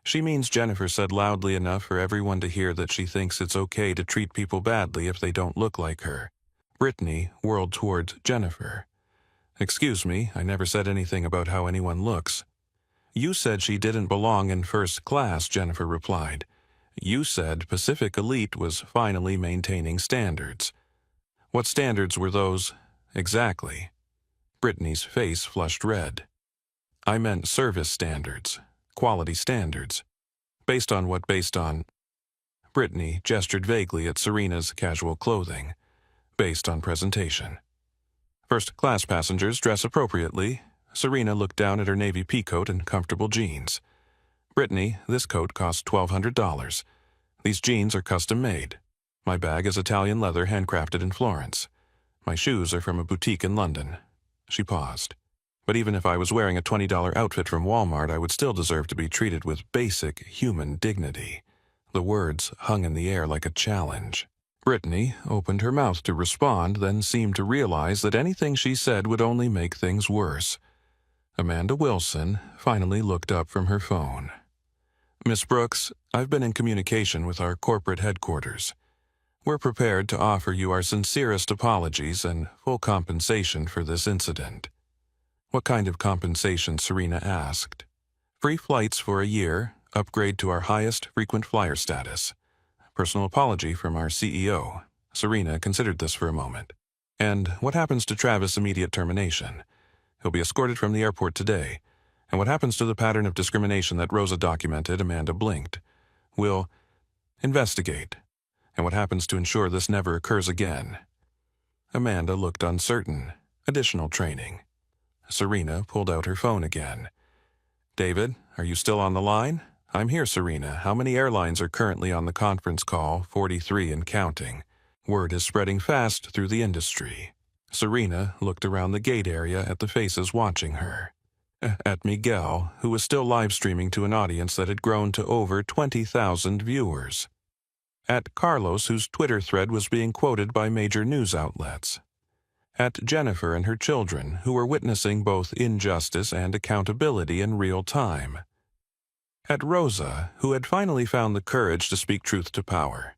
[SPEAKER 2] "She means," Jennifer said loudly enough for everyone to hear, "that she thinks it's okay to treat people badly if they don't look like her." Brittany whirled toward Jennifer. "Excuse me, I never said anything about how anyone looks." "You said she didn't belong in first class," Jennifer replied. "You said Pacific Elite was finally maintaining standards." "What standards were those exactly?" Brittany's face flushed red. "I meant service standards, quality standards." "Based on what? Based on?" Brittany gestured vaguely at Serena's casual clothing. "Based on presentation. First-class passengers dress appropriately." Serena looked down at her navy peacoat and comfortable jeans. "Brittany, this coat costs $1,200. These jeans are custom-made. My bag is Italian leather handcrafted in Florence. My shoes are from a boutique in London." She paused. "But even if I was wearing a $20 outfit from Walmart, I would still deserve to be treated with basic human dignity." The words hung in the air like a challenge. Brittany opened her mouth to respond, then seemed to realize that anything she said would only make things worse. Amanda Wilson finally looked up from her phone. "Miss Brooks, I've been in communication with our corporate headquarters. We're prepared to offer you our sincerest apologies and full compensation for this incident." "What kind of compensation?" Serena asked. "Free flights for a year, upgrade to our highest frequent flyer status. Personal apology from our CEO." Serena considered this for a moment. "And what happens to Travis' immediate termination? He'll be escorted from the airport today. And what happens to the pattern of discrimination that Rosa documented?" Amanda blinked. "We'll investigate. And what happens to ensure this never occurs again?" Amanda looked uncertain. "Additional training." Serena pulled out her phone again. "David, are you still on the line?" "I'm here, Serena. How many airlines are currently on the conference call?" 43 and counting. "Word is spreading fast through the industry." Serena looked around the gate area at the faces watching her. At Miguel, who was still live streaming to an audience that had grown to over 20,000 viewers. At Carlos, whose Twitter thread was being quoted by major news outlets. At Jennifer and her children, who were witnessing both injustice and accountability in real time. At Rosa, who had finally found the courage to speak truth to power.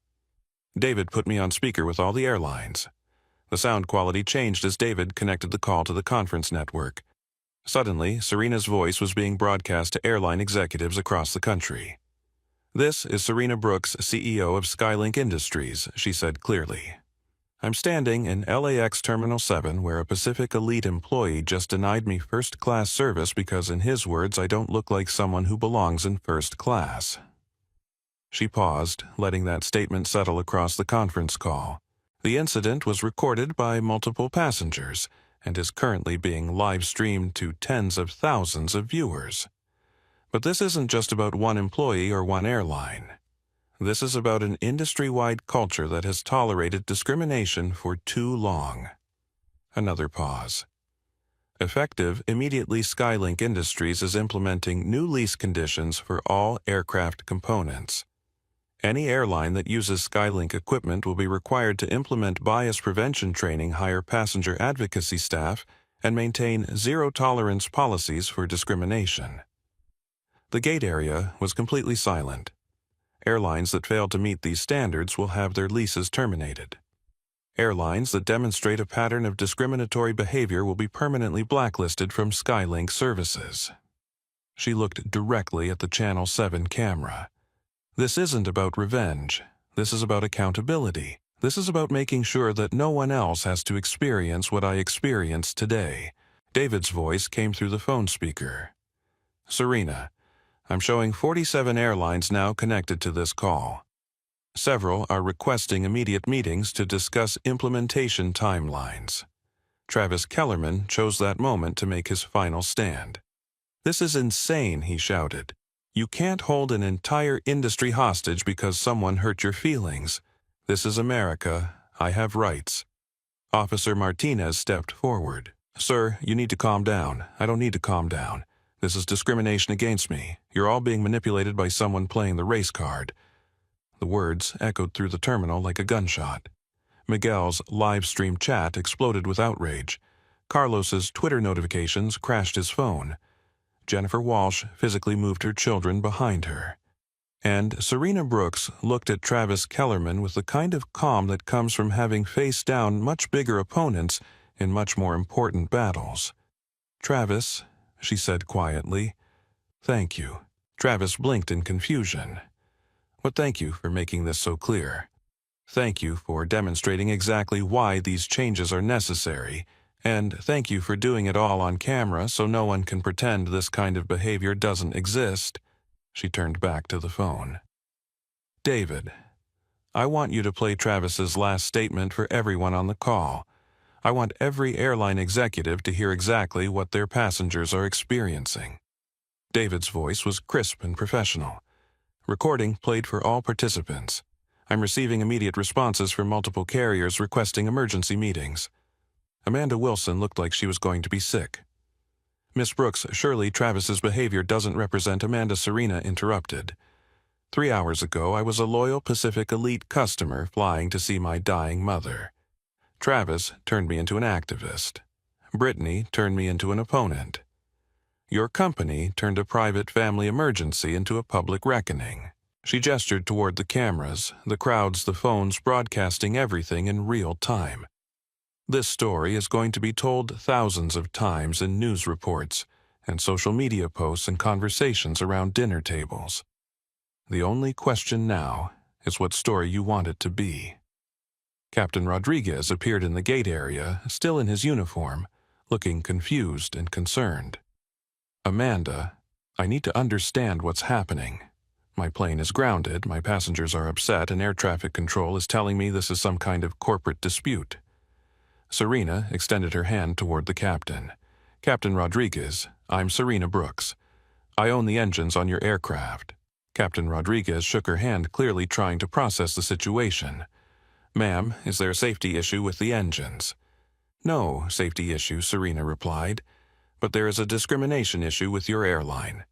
[SPEAKER 2] "David put me on speaker with all the airlines. The sound quality changed as David connected the call to the conference network. Suddenly, Serena's voice was being broadcast to airline executives across the country. "This is Serena Brooks, CEO of Skylink Industries," she said clearly. "I'm standing in LAX Terminal 7 where a Pacific Elite employee just denied me first-class service because, in his words, I don't look like someone who belongs in first class." She paused, letting that statement settle across the conference call. The incident was recorded by multiple passengers and is currently being live-streamed to tens of thousands of viewers. But this isn't just about one employee or one airline. This is about an industry-wide culture that has tolerated discrimination for too long. Another pause. Effective immediately, Skylink Industries is implementing new lease conditions for all aircraft components. Any airline that uses Skylink equipment will be required to implement bias prevention training, hire passenger advocacy staff, and maintain zero-tolerance policies for discrimination. The gate area was completely silent. Airlines that fail to meet these standards will have their leases terminated. Airlines that demonstrate a pattern of discriminatory behavior will be permanently blacklisted from Skylink services. She looked directly at the Channel 7 camera. This isn't about revenge. This is about accountability. This is about making sure that no one else has to experience what I experienced today. David's voice came through the phone speaker. "Serena, I'm showing 47 airlines now connected to this call. Several are requesting immediate meetings to discuss implementation timelines." Travis Kellerman chose that moment to make his final stand. "This is insane," he shouted. "You can't hold an entire industry hostage because someone hurt your feelings. This is America. I have rights." Officer Martinez stepped forward. "Sir, you need to calm down." "I don't need to calm down. This is discrimination against me. You're all being manipulated by someone playing the race card." The words echoed through the terminal like a gunshot. Miguel's live-stream chat exploded with outrage. Carlos's Twitter notifications crashed his phone. Jennifer Walsh physically moved her children behind her. And Serena Brooks looked at Travis Kellerman with the kind of calm that comes from having faced down much bigger opponents in much more important battles. "Travis," she said quietly, "thank you." Travis blinked in confusion. "What, thank you for making this so clear. Thank you for demonstrating exactly why these changes are necessary. And thank you for doing it all on camera so no one can pretend this kind of behavior doesn't exist." She turned back to the phone. "David, I want you to play Travis's last statement for everyone on the call. I want every airline executive to hear exactly what their passengers are experiencing." David's voice was crisp and professional. "Recording played for all participants. I'm receiving immediate responses from multiple carriers requesting emergency meetings." Amanda Wilson looked like she was going to be sick. "Miss Brooks, surely Travis's behavior doesn't represent Amanda." Serena interrupted. 3 hours ago, I was a loyal Pacific Elite customer flying to see my dying mother. Travis turned me into an activist. Brittany turned me into an opponent. Your company turned a private family emergency into a public reckoning." She gestured toward the cameras, the crowds, the phones, broadcasting everything in real time. "This story is going to be told thousands of times in news reports and social media posts and conversations around dinner tables. The only question now is what story you want it to be." Captain Rodriguez appeared in the gate area, still in his uniform, looking confused and concerned. "Amanda, I need to understand what's happening. My plane is grounded, my passengers are upset, and air traffic control is telling me this is some kind of corporate dispute." Serena extended her hand toward the captain. "Captain Rodriguez, I'm Serena Brooks. I own the engines on your aircraft." Captain Rodriguez shook her hand, clearly trying to process the situation. "Ma'am, is there a safety issue with the engines?" "No safety issue," Serena replied, "but there is a discrimination issue with your airline."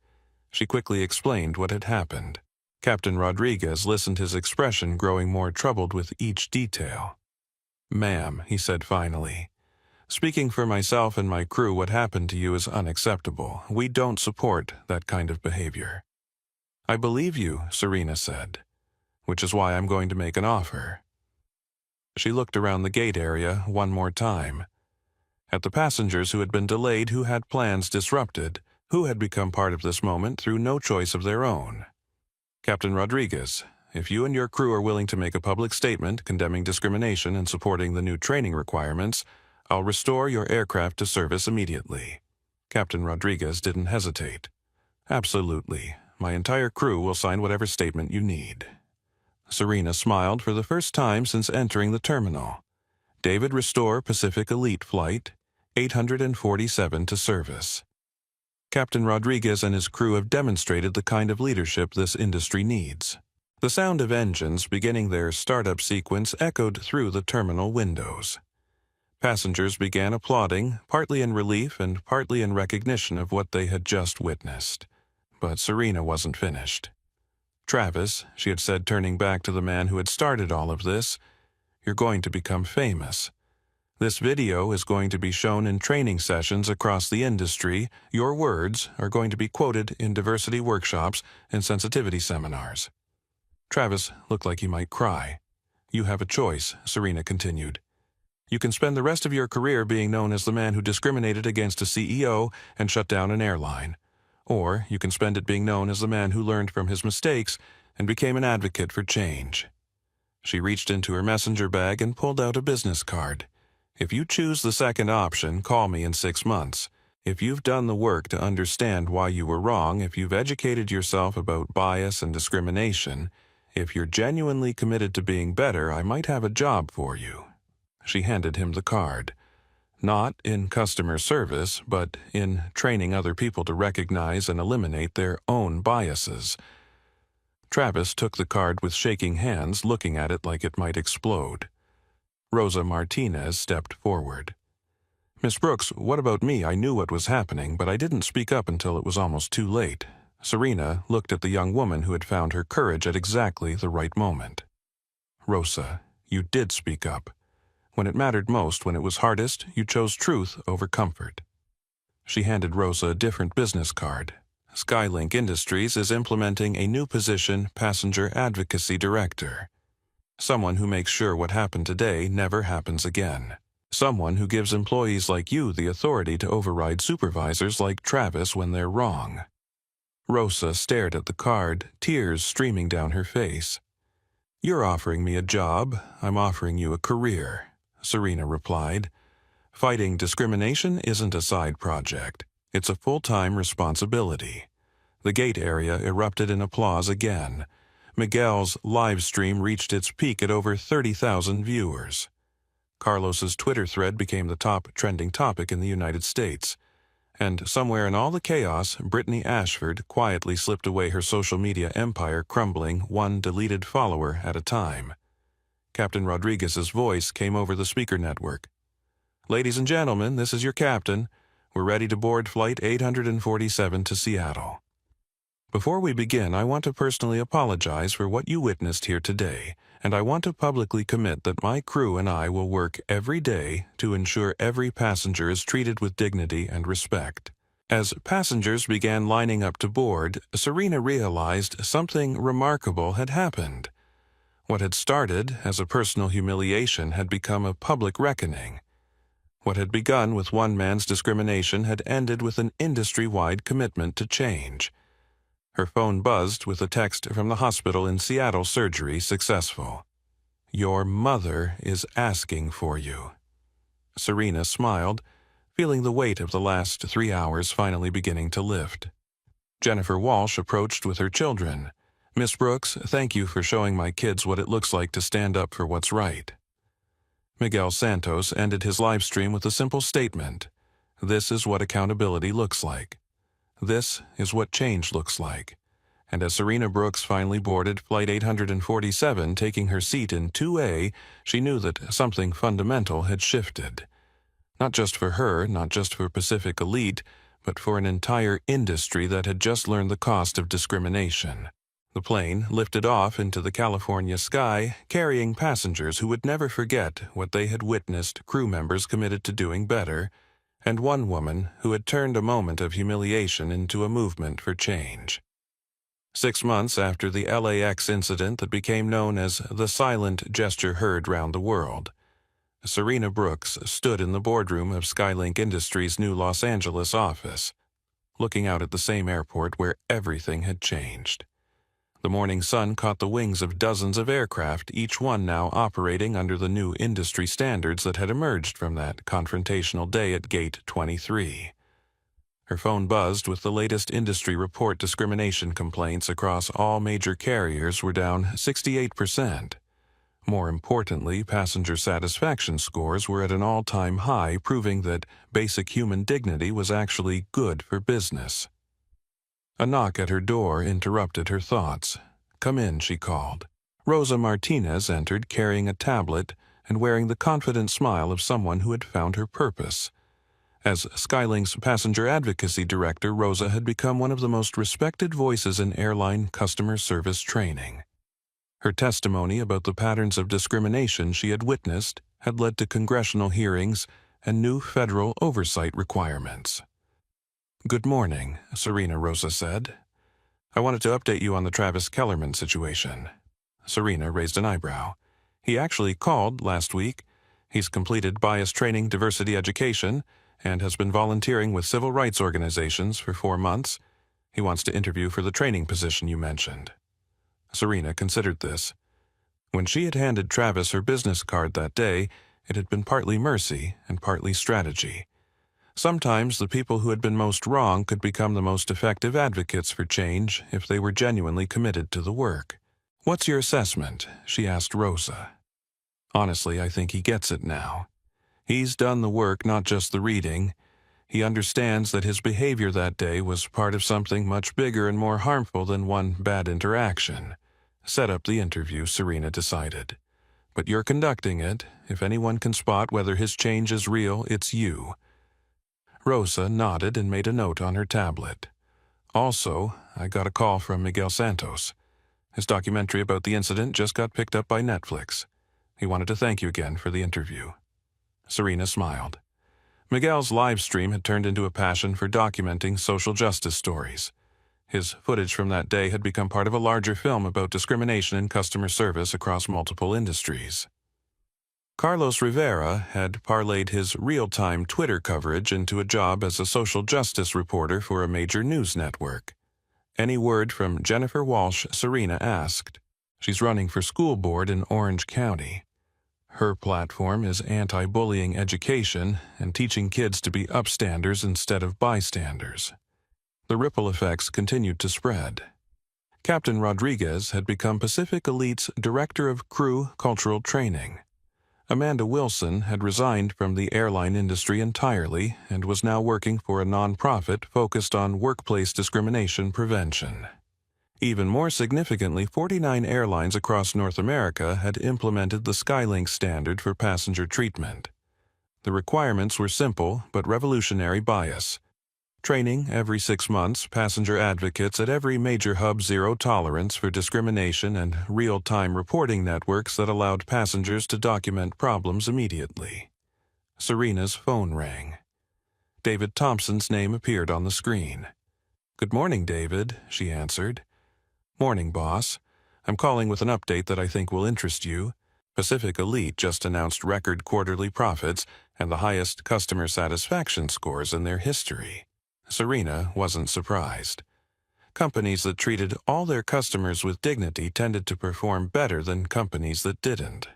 [SPEAKER 2] She quickly explained what had happened. Captain Rodriguez listened, his expression growing more troubled with each detail. "Ma'am," he said finally, "speaking for myself and my crew, what happened to you is unacceptable. We don't support that kind of behavior." "I believe you," Serena said, "which is why I'm going to make an offer." She looked around the gate area one more time. At the passengers who had been delayed, who had plans disrupted, who had become part of this moment through no choice of their own. Captain Rodriguez, if you and your crew are willing to make a public statement condemning discrimination and supporting the new training requirements, I'll restore your aircraft to service immediately. Captain Rodriguez didn't hesitate. Absolutely. My entire crew will sign whatever statement you need. Serena smiled for the first time since entering the terminal. David, restore Pacific Elite Flight 847 to service. Captain Rodriguez and his crew have demonstrated the kind of leadership this industry needs. The sound of engines beginning their startup sequence echoed through the terminal windows. Passengers began applauding, partly in relief and partly in recognition of what they had just witnessed. But Serena wasn't finished. Travis, she had said, turning back to the man who had started all of this, you're going to become famous. This video is going to be shown in training sessions across the industry. Your words are going to be quoted in diversity workshops and sensitivity seminars. Travis looked like he might cry. You have a choice, Serena continued. You can spend the rest of your career being known as the man who discriminated against a CEO and shut down an airline. Or you can spend it being known as the man who learned from his mistakes and became an advocate for change. She reached into her messenger bag and pulled out a business card. If you choose the second option, call me in 6 months. If you've done the work to understand why you were wrong, if you've educated yourself about bias and discrimination, if you're genuinely committed to being better, I might have a job for you. She handed him the card. Not in customer service, but in training other people to recognize and eliminate their own biases. Travis took the card with shaking hands, looking at it like it might explode. Rosa Martinez stepped forward. Miss Brooks, what about me? I knew what was happening, but I didn't speak up until it was almost too late. Serena looked at the young woman who had found her courage at exactly the right moment. Rosa, you did speak up. When it mattered most, when it was hardest, you chose truth over comfort. She handed Rosa a different business card. Skylink Industries is implementing a new position, Passenger Advocacy Director. Someone who makes sure what happened today never happens again. Someone who gives employees like you the authority to override supervisors like Travis when they're wrong. Rosa stared at the card, tears streaming down her face. You're offering me a job, I'm offering you a career, Serena replied. Fighting discrimination isn't a side project. It's a full-time responsibility. The gate area erupted in applause again. Miguel's live stream reached its peak at over 30,000 viewers. Carlos's Twitter thread became the top trending topic in the United States. And somewhere in all the chaos, Brittany Ashford quietly slipped away, her social media empire crumbling one deleted follower at a time. Captain Rodriguez's voice came over the speaker network. Ladies and gentlemen, this is your captain. We're ready to board Flight 847 to Seattle. Before we begin, I want to personally apologize for what you witnessed here today, and I want to publicly commit that my crew and I will work every day to ensure every passenger is treated with dignity and respect. As passengers began lining up to board, Serena realized something remarkable had happened. What had started as a personal humiliation had become a public reckoning. What had begun with one man's discrimination had ended with an industry-wide commitment to change. Her phone buzzed with a text from the hospital in Seattle. Surgery successful. Your mother is asking for you. Serena smiled, feeling the weight of the last 3 hours finally beginning to lift. Jennifer Walsh approached with her children. Miss Brooks, thank you for showing my kids what it looks like to stand up for what's right. Miguel Santos ended his live stream with a simple statement. This is what accountability looks like. This is what change looks like. And as Serena Brooks finally boarded Flight 847, taking her seat in 2A, she knew that something fundamental had shifted. Not just for her, not just for Pacific Elite, but for an entire industry that had just learned the cost of discrimination. The plane lifted off into the California sky, carrying passengers who would never forget what they had witnessed, crew members committed to doing better, and one woman who had turned a moment of humiliation into a movement for change. 6 months after the LAX incident that became known as the silent gesture heard round the world, Serena Brooks stood in the boardroom of Skylink Industries' new Los Angeles office, looking out at the same airport where everything had changed. The morning sun caught the wings of dozens of aircraft, each one now operating under the new industry standards that had emerged from that confrontational day at Gate 23. Her phone buzzed with the latest industry report. Discrimination complaints across all major carriers were down 68%. More importantly, passenger satisfaction scores were at an all-time high, proving that basic human dignity was actually good for business. A knock at her door interrupted her thoughts. "Come in," she called. Rosa Martinez entered, carrying a tablet and wearing the confident smile of someone who had found her purpose. As Skylink's passenger advocacy director, Rosa had become one of the most respected voices in airline customer service training. Her testimony about the patterns of discrimination she had witnessed had led to congressional hearings and new federal oversight requirements. "Good morning," Serena Rosa said. "I wanted to update you on the Travis Kellerman situation." Serena raised an eyebrow. "He actually called last week. He's completed bias training, diversity education, and has been volunteering with civil rights organizations for 4 months. He wants to interview for the training position you mentioned." Serena considered this. When she had handed Travis her business card that day, it had been partly mercy and partly strategy. Sometimes the people who had been most wrong could become the most effective advocates for change if they were genuinely committed to the work. "What's your assessment?" she asked Rosa. "Honestly, I think he gets it now. He's done the work, not just the reading. He understands that his behavior that day was part of something much bigger and more harmful than one bad interaction." "Set up the interview," Serena decided. "But you're conducting it. If anyone can spot whether his change is real, it's you." Rosa nodded and made a note on her tablet. "Also, I got a call from Miguel Santos. His documentary about the incident just got picked up by Netflix. He wanted to thank you again for the interview." Serena smiled. Miguel's live stream had turned into a passion for documenting social justice stories. His footage from that day had become part of a larger film about discrimination in customer service across multiple industries. Carlos Rivera had parlayed his real-time Twitter coverage into a job as a social justice reporter for a major news network. "Any word from Jennifer Walsh?" Serena asked. "She's running for school board in Orange County. Her platform is anti-bullying education and teaching kids to be upstanders instead of bystanders." The ripple effects continued to spread. Captain Rodriguez had become Pacific Elite's Director of Crew Cultural Training. Amanda Wilson had resigned from the airline industry entirely and was now working for a nonprofit focused on workplace discrimination prevention. Even more significantly, 49 airlines across North America had implemented the Skylink standard for passenger treatment. The requirements were simple but revolutionary: bias training every 6 months, passenger advocates at every major hub, zero tolerance for discrimination, and real-time reporting networks that allowed passengers to document problems immediately. Serena's phone rang. David Thompson's name appeared on the screen. "Good morning, David," she answered. "Morning, boss. I'm calling with an update that I think will interest you. Pacific Elite just announced record quarterly profits and the highest customer satisfaction scores in their history." Serena wasn't surprised. Companies that treated all their customers with dignity tended to perform better than companies that didn't.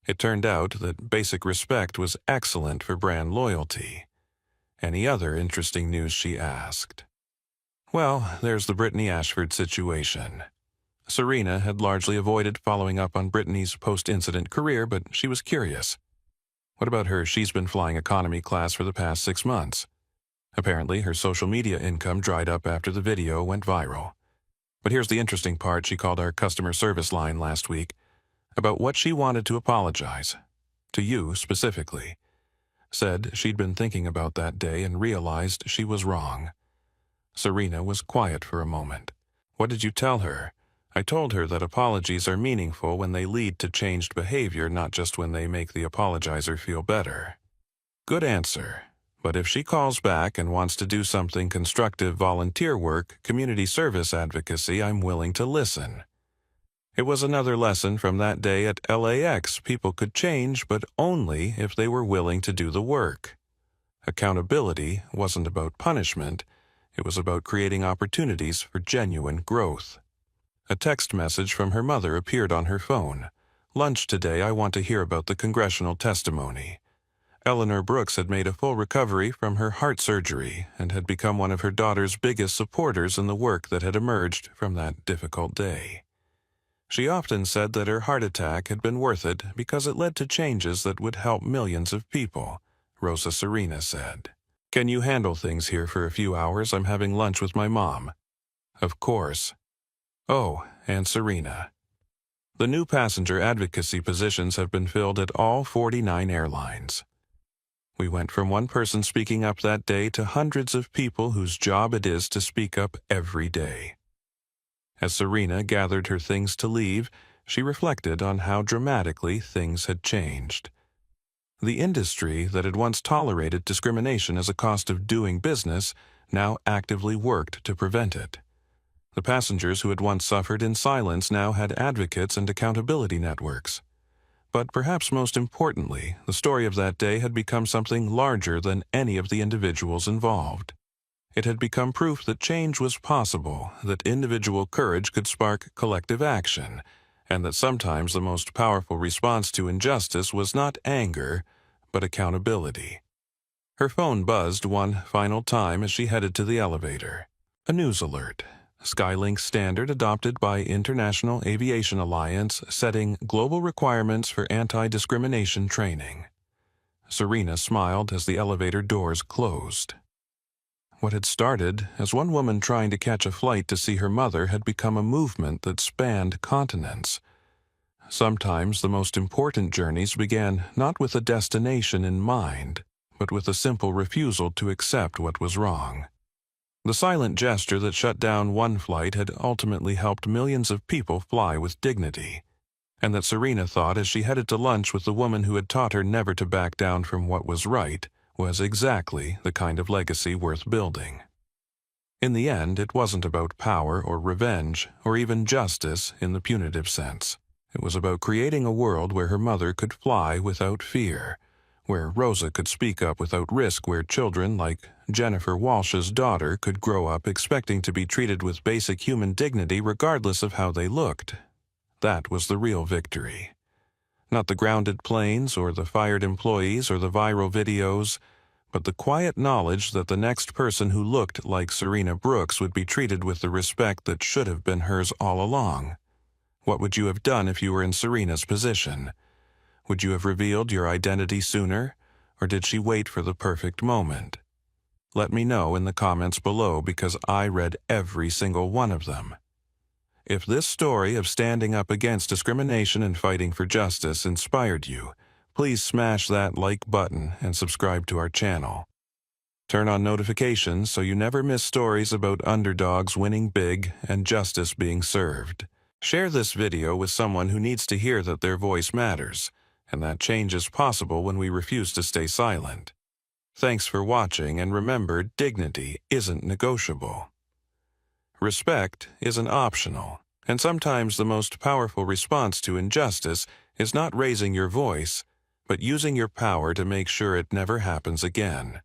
[SPEAKER 2] It turned out that basic respect was excellent for brand loyalty. "Any other interesting news?" she asked. "Well, there's the Brittany Ashford situation." Serena had largely avoided following up on Brittany's post-incident career, but she was curious. "What about her? She's been flying economy class for the past 6 months. Apparently, her social media income dried up after the video went viral. But here's the interesting part: she called our customer service line last week about what she wanted to apologize. To you, specifically. Said she'd been thinking about that day and realized she was wrong." Serena was quiet for a moment. "What did you tell her?" "I told her that apologies are meaningful when they lead to changed behavior, not just when they make the apologizer feel better." "Good answer. But if she calls back and wants to do something constructive, volunteer work, community service advocacy, I'm willing to listen. It was another lesson from that day at LAX. People could change, but only if they were willing to do the work. Accountability wasn't about punishment. It was about creating opportunities for genuine growth. A text message from her mother appeared on her phone. "Lunch today, I want to hear about the congressional testimony." Eleanor Brooks had made a full recovery from her heart surgery and had become one of her daughter's biggest supporters in the work that had emerged from that difficult day. She often said that her heart attack had been worth it because it led to changes that would help millions of people, Rosa Serena said. "Can you handle things here for a few hours? I'm having lunch with my mom." "Of course." "Oh, and Serena." The new passenger advocacy positions have been filled at all 49 airlines. We went from one person speaking up that day to hundreds of people whose job it is to speak up every day. As Serena gathered her things to leave, she reflected on how dramatically things had changed. The industry that had once tolerated discrimination as a cost of doing business now actively worked to prevent it. The passengers who had once suffered in silence now had advocates and accountability networks. But perhaps most importantly, the story of that day had become something larger than any of the individuals involved. It had become proof that change was possible, that individual courage could spark collective action, and that sometimes the most powerful response to injustice was not anger, but accountability. Her phone buzzed one final time as she headed to the elevator. A news alert. Skylink standard adopted by International Aviation Alliance setting global requirements for anti-discrimination training. Serena smiled as the elevator doors closed. What had started as one woman trying to catch a flight to see her mother had become a movement that spanned continents. Sometimes the most important journeys began not with a destination in mind, but with a simple refusal to accept what was wrong. The silent gesture that shut down one flight had ultimately helped millions of people fly with dignity, and that Serena thought as she headed to lunch with the woman who had taught her never to back down from what was right was exactly the kind of legacy worth building. In the end, it wasn't about power or revenge or even justice in the punitive sense. It was about creating a world where her mother could fly without fear, where Rosa could speak up without risk, where children like Jennifer Walsh's daughter could grow up expecting to be treated with basic human dignity regardless of how they looked. That was the real victory. Not the grounded planes or the fired employees or the viral videos, but the quiet knowledge that the next person who looked like Serena Brooks would be treated with the respect that should have been hers all along. What would you have done if you were in Serena's position? Would you have revealed your identity sooner, or did she wait for the perfect moment? Let me know in the comments below because I read every single one of them. If this story of standing up against discrimination and fighting for justice inspired you, please smash that like button and subscribe to our channel. Turn on notifications so you never miss stories about underdogs winning big and justice being served. Share this video with someone who needs to hear that their voice matters, and that change is possible when we refuse to stay silent. Thanks for watching, and remember, dignity isn't negotiable. Respect isn't optional, and sometimes the most powerful response to injustice is not raising your voice, but using your power to make sure it never happens again.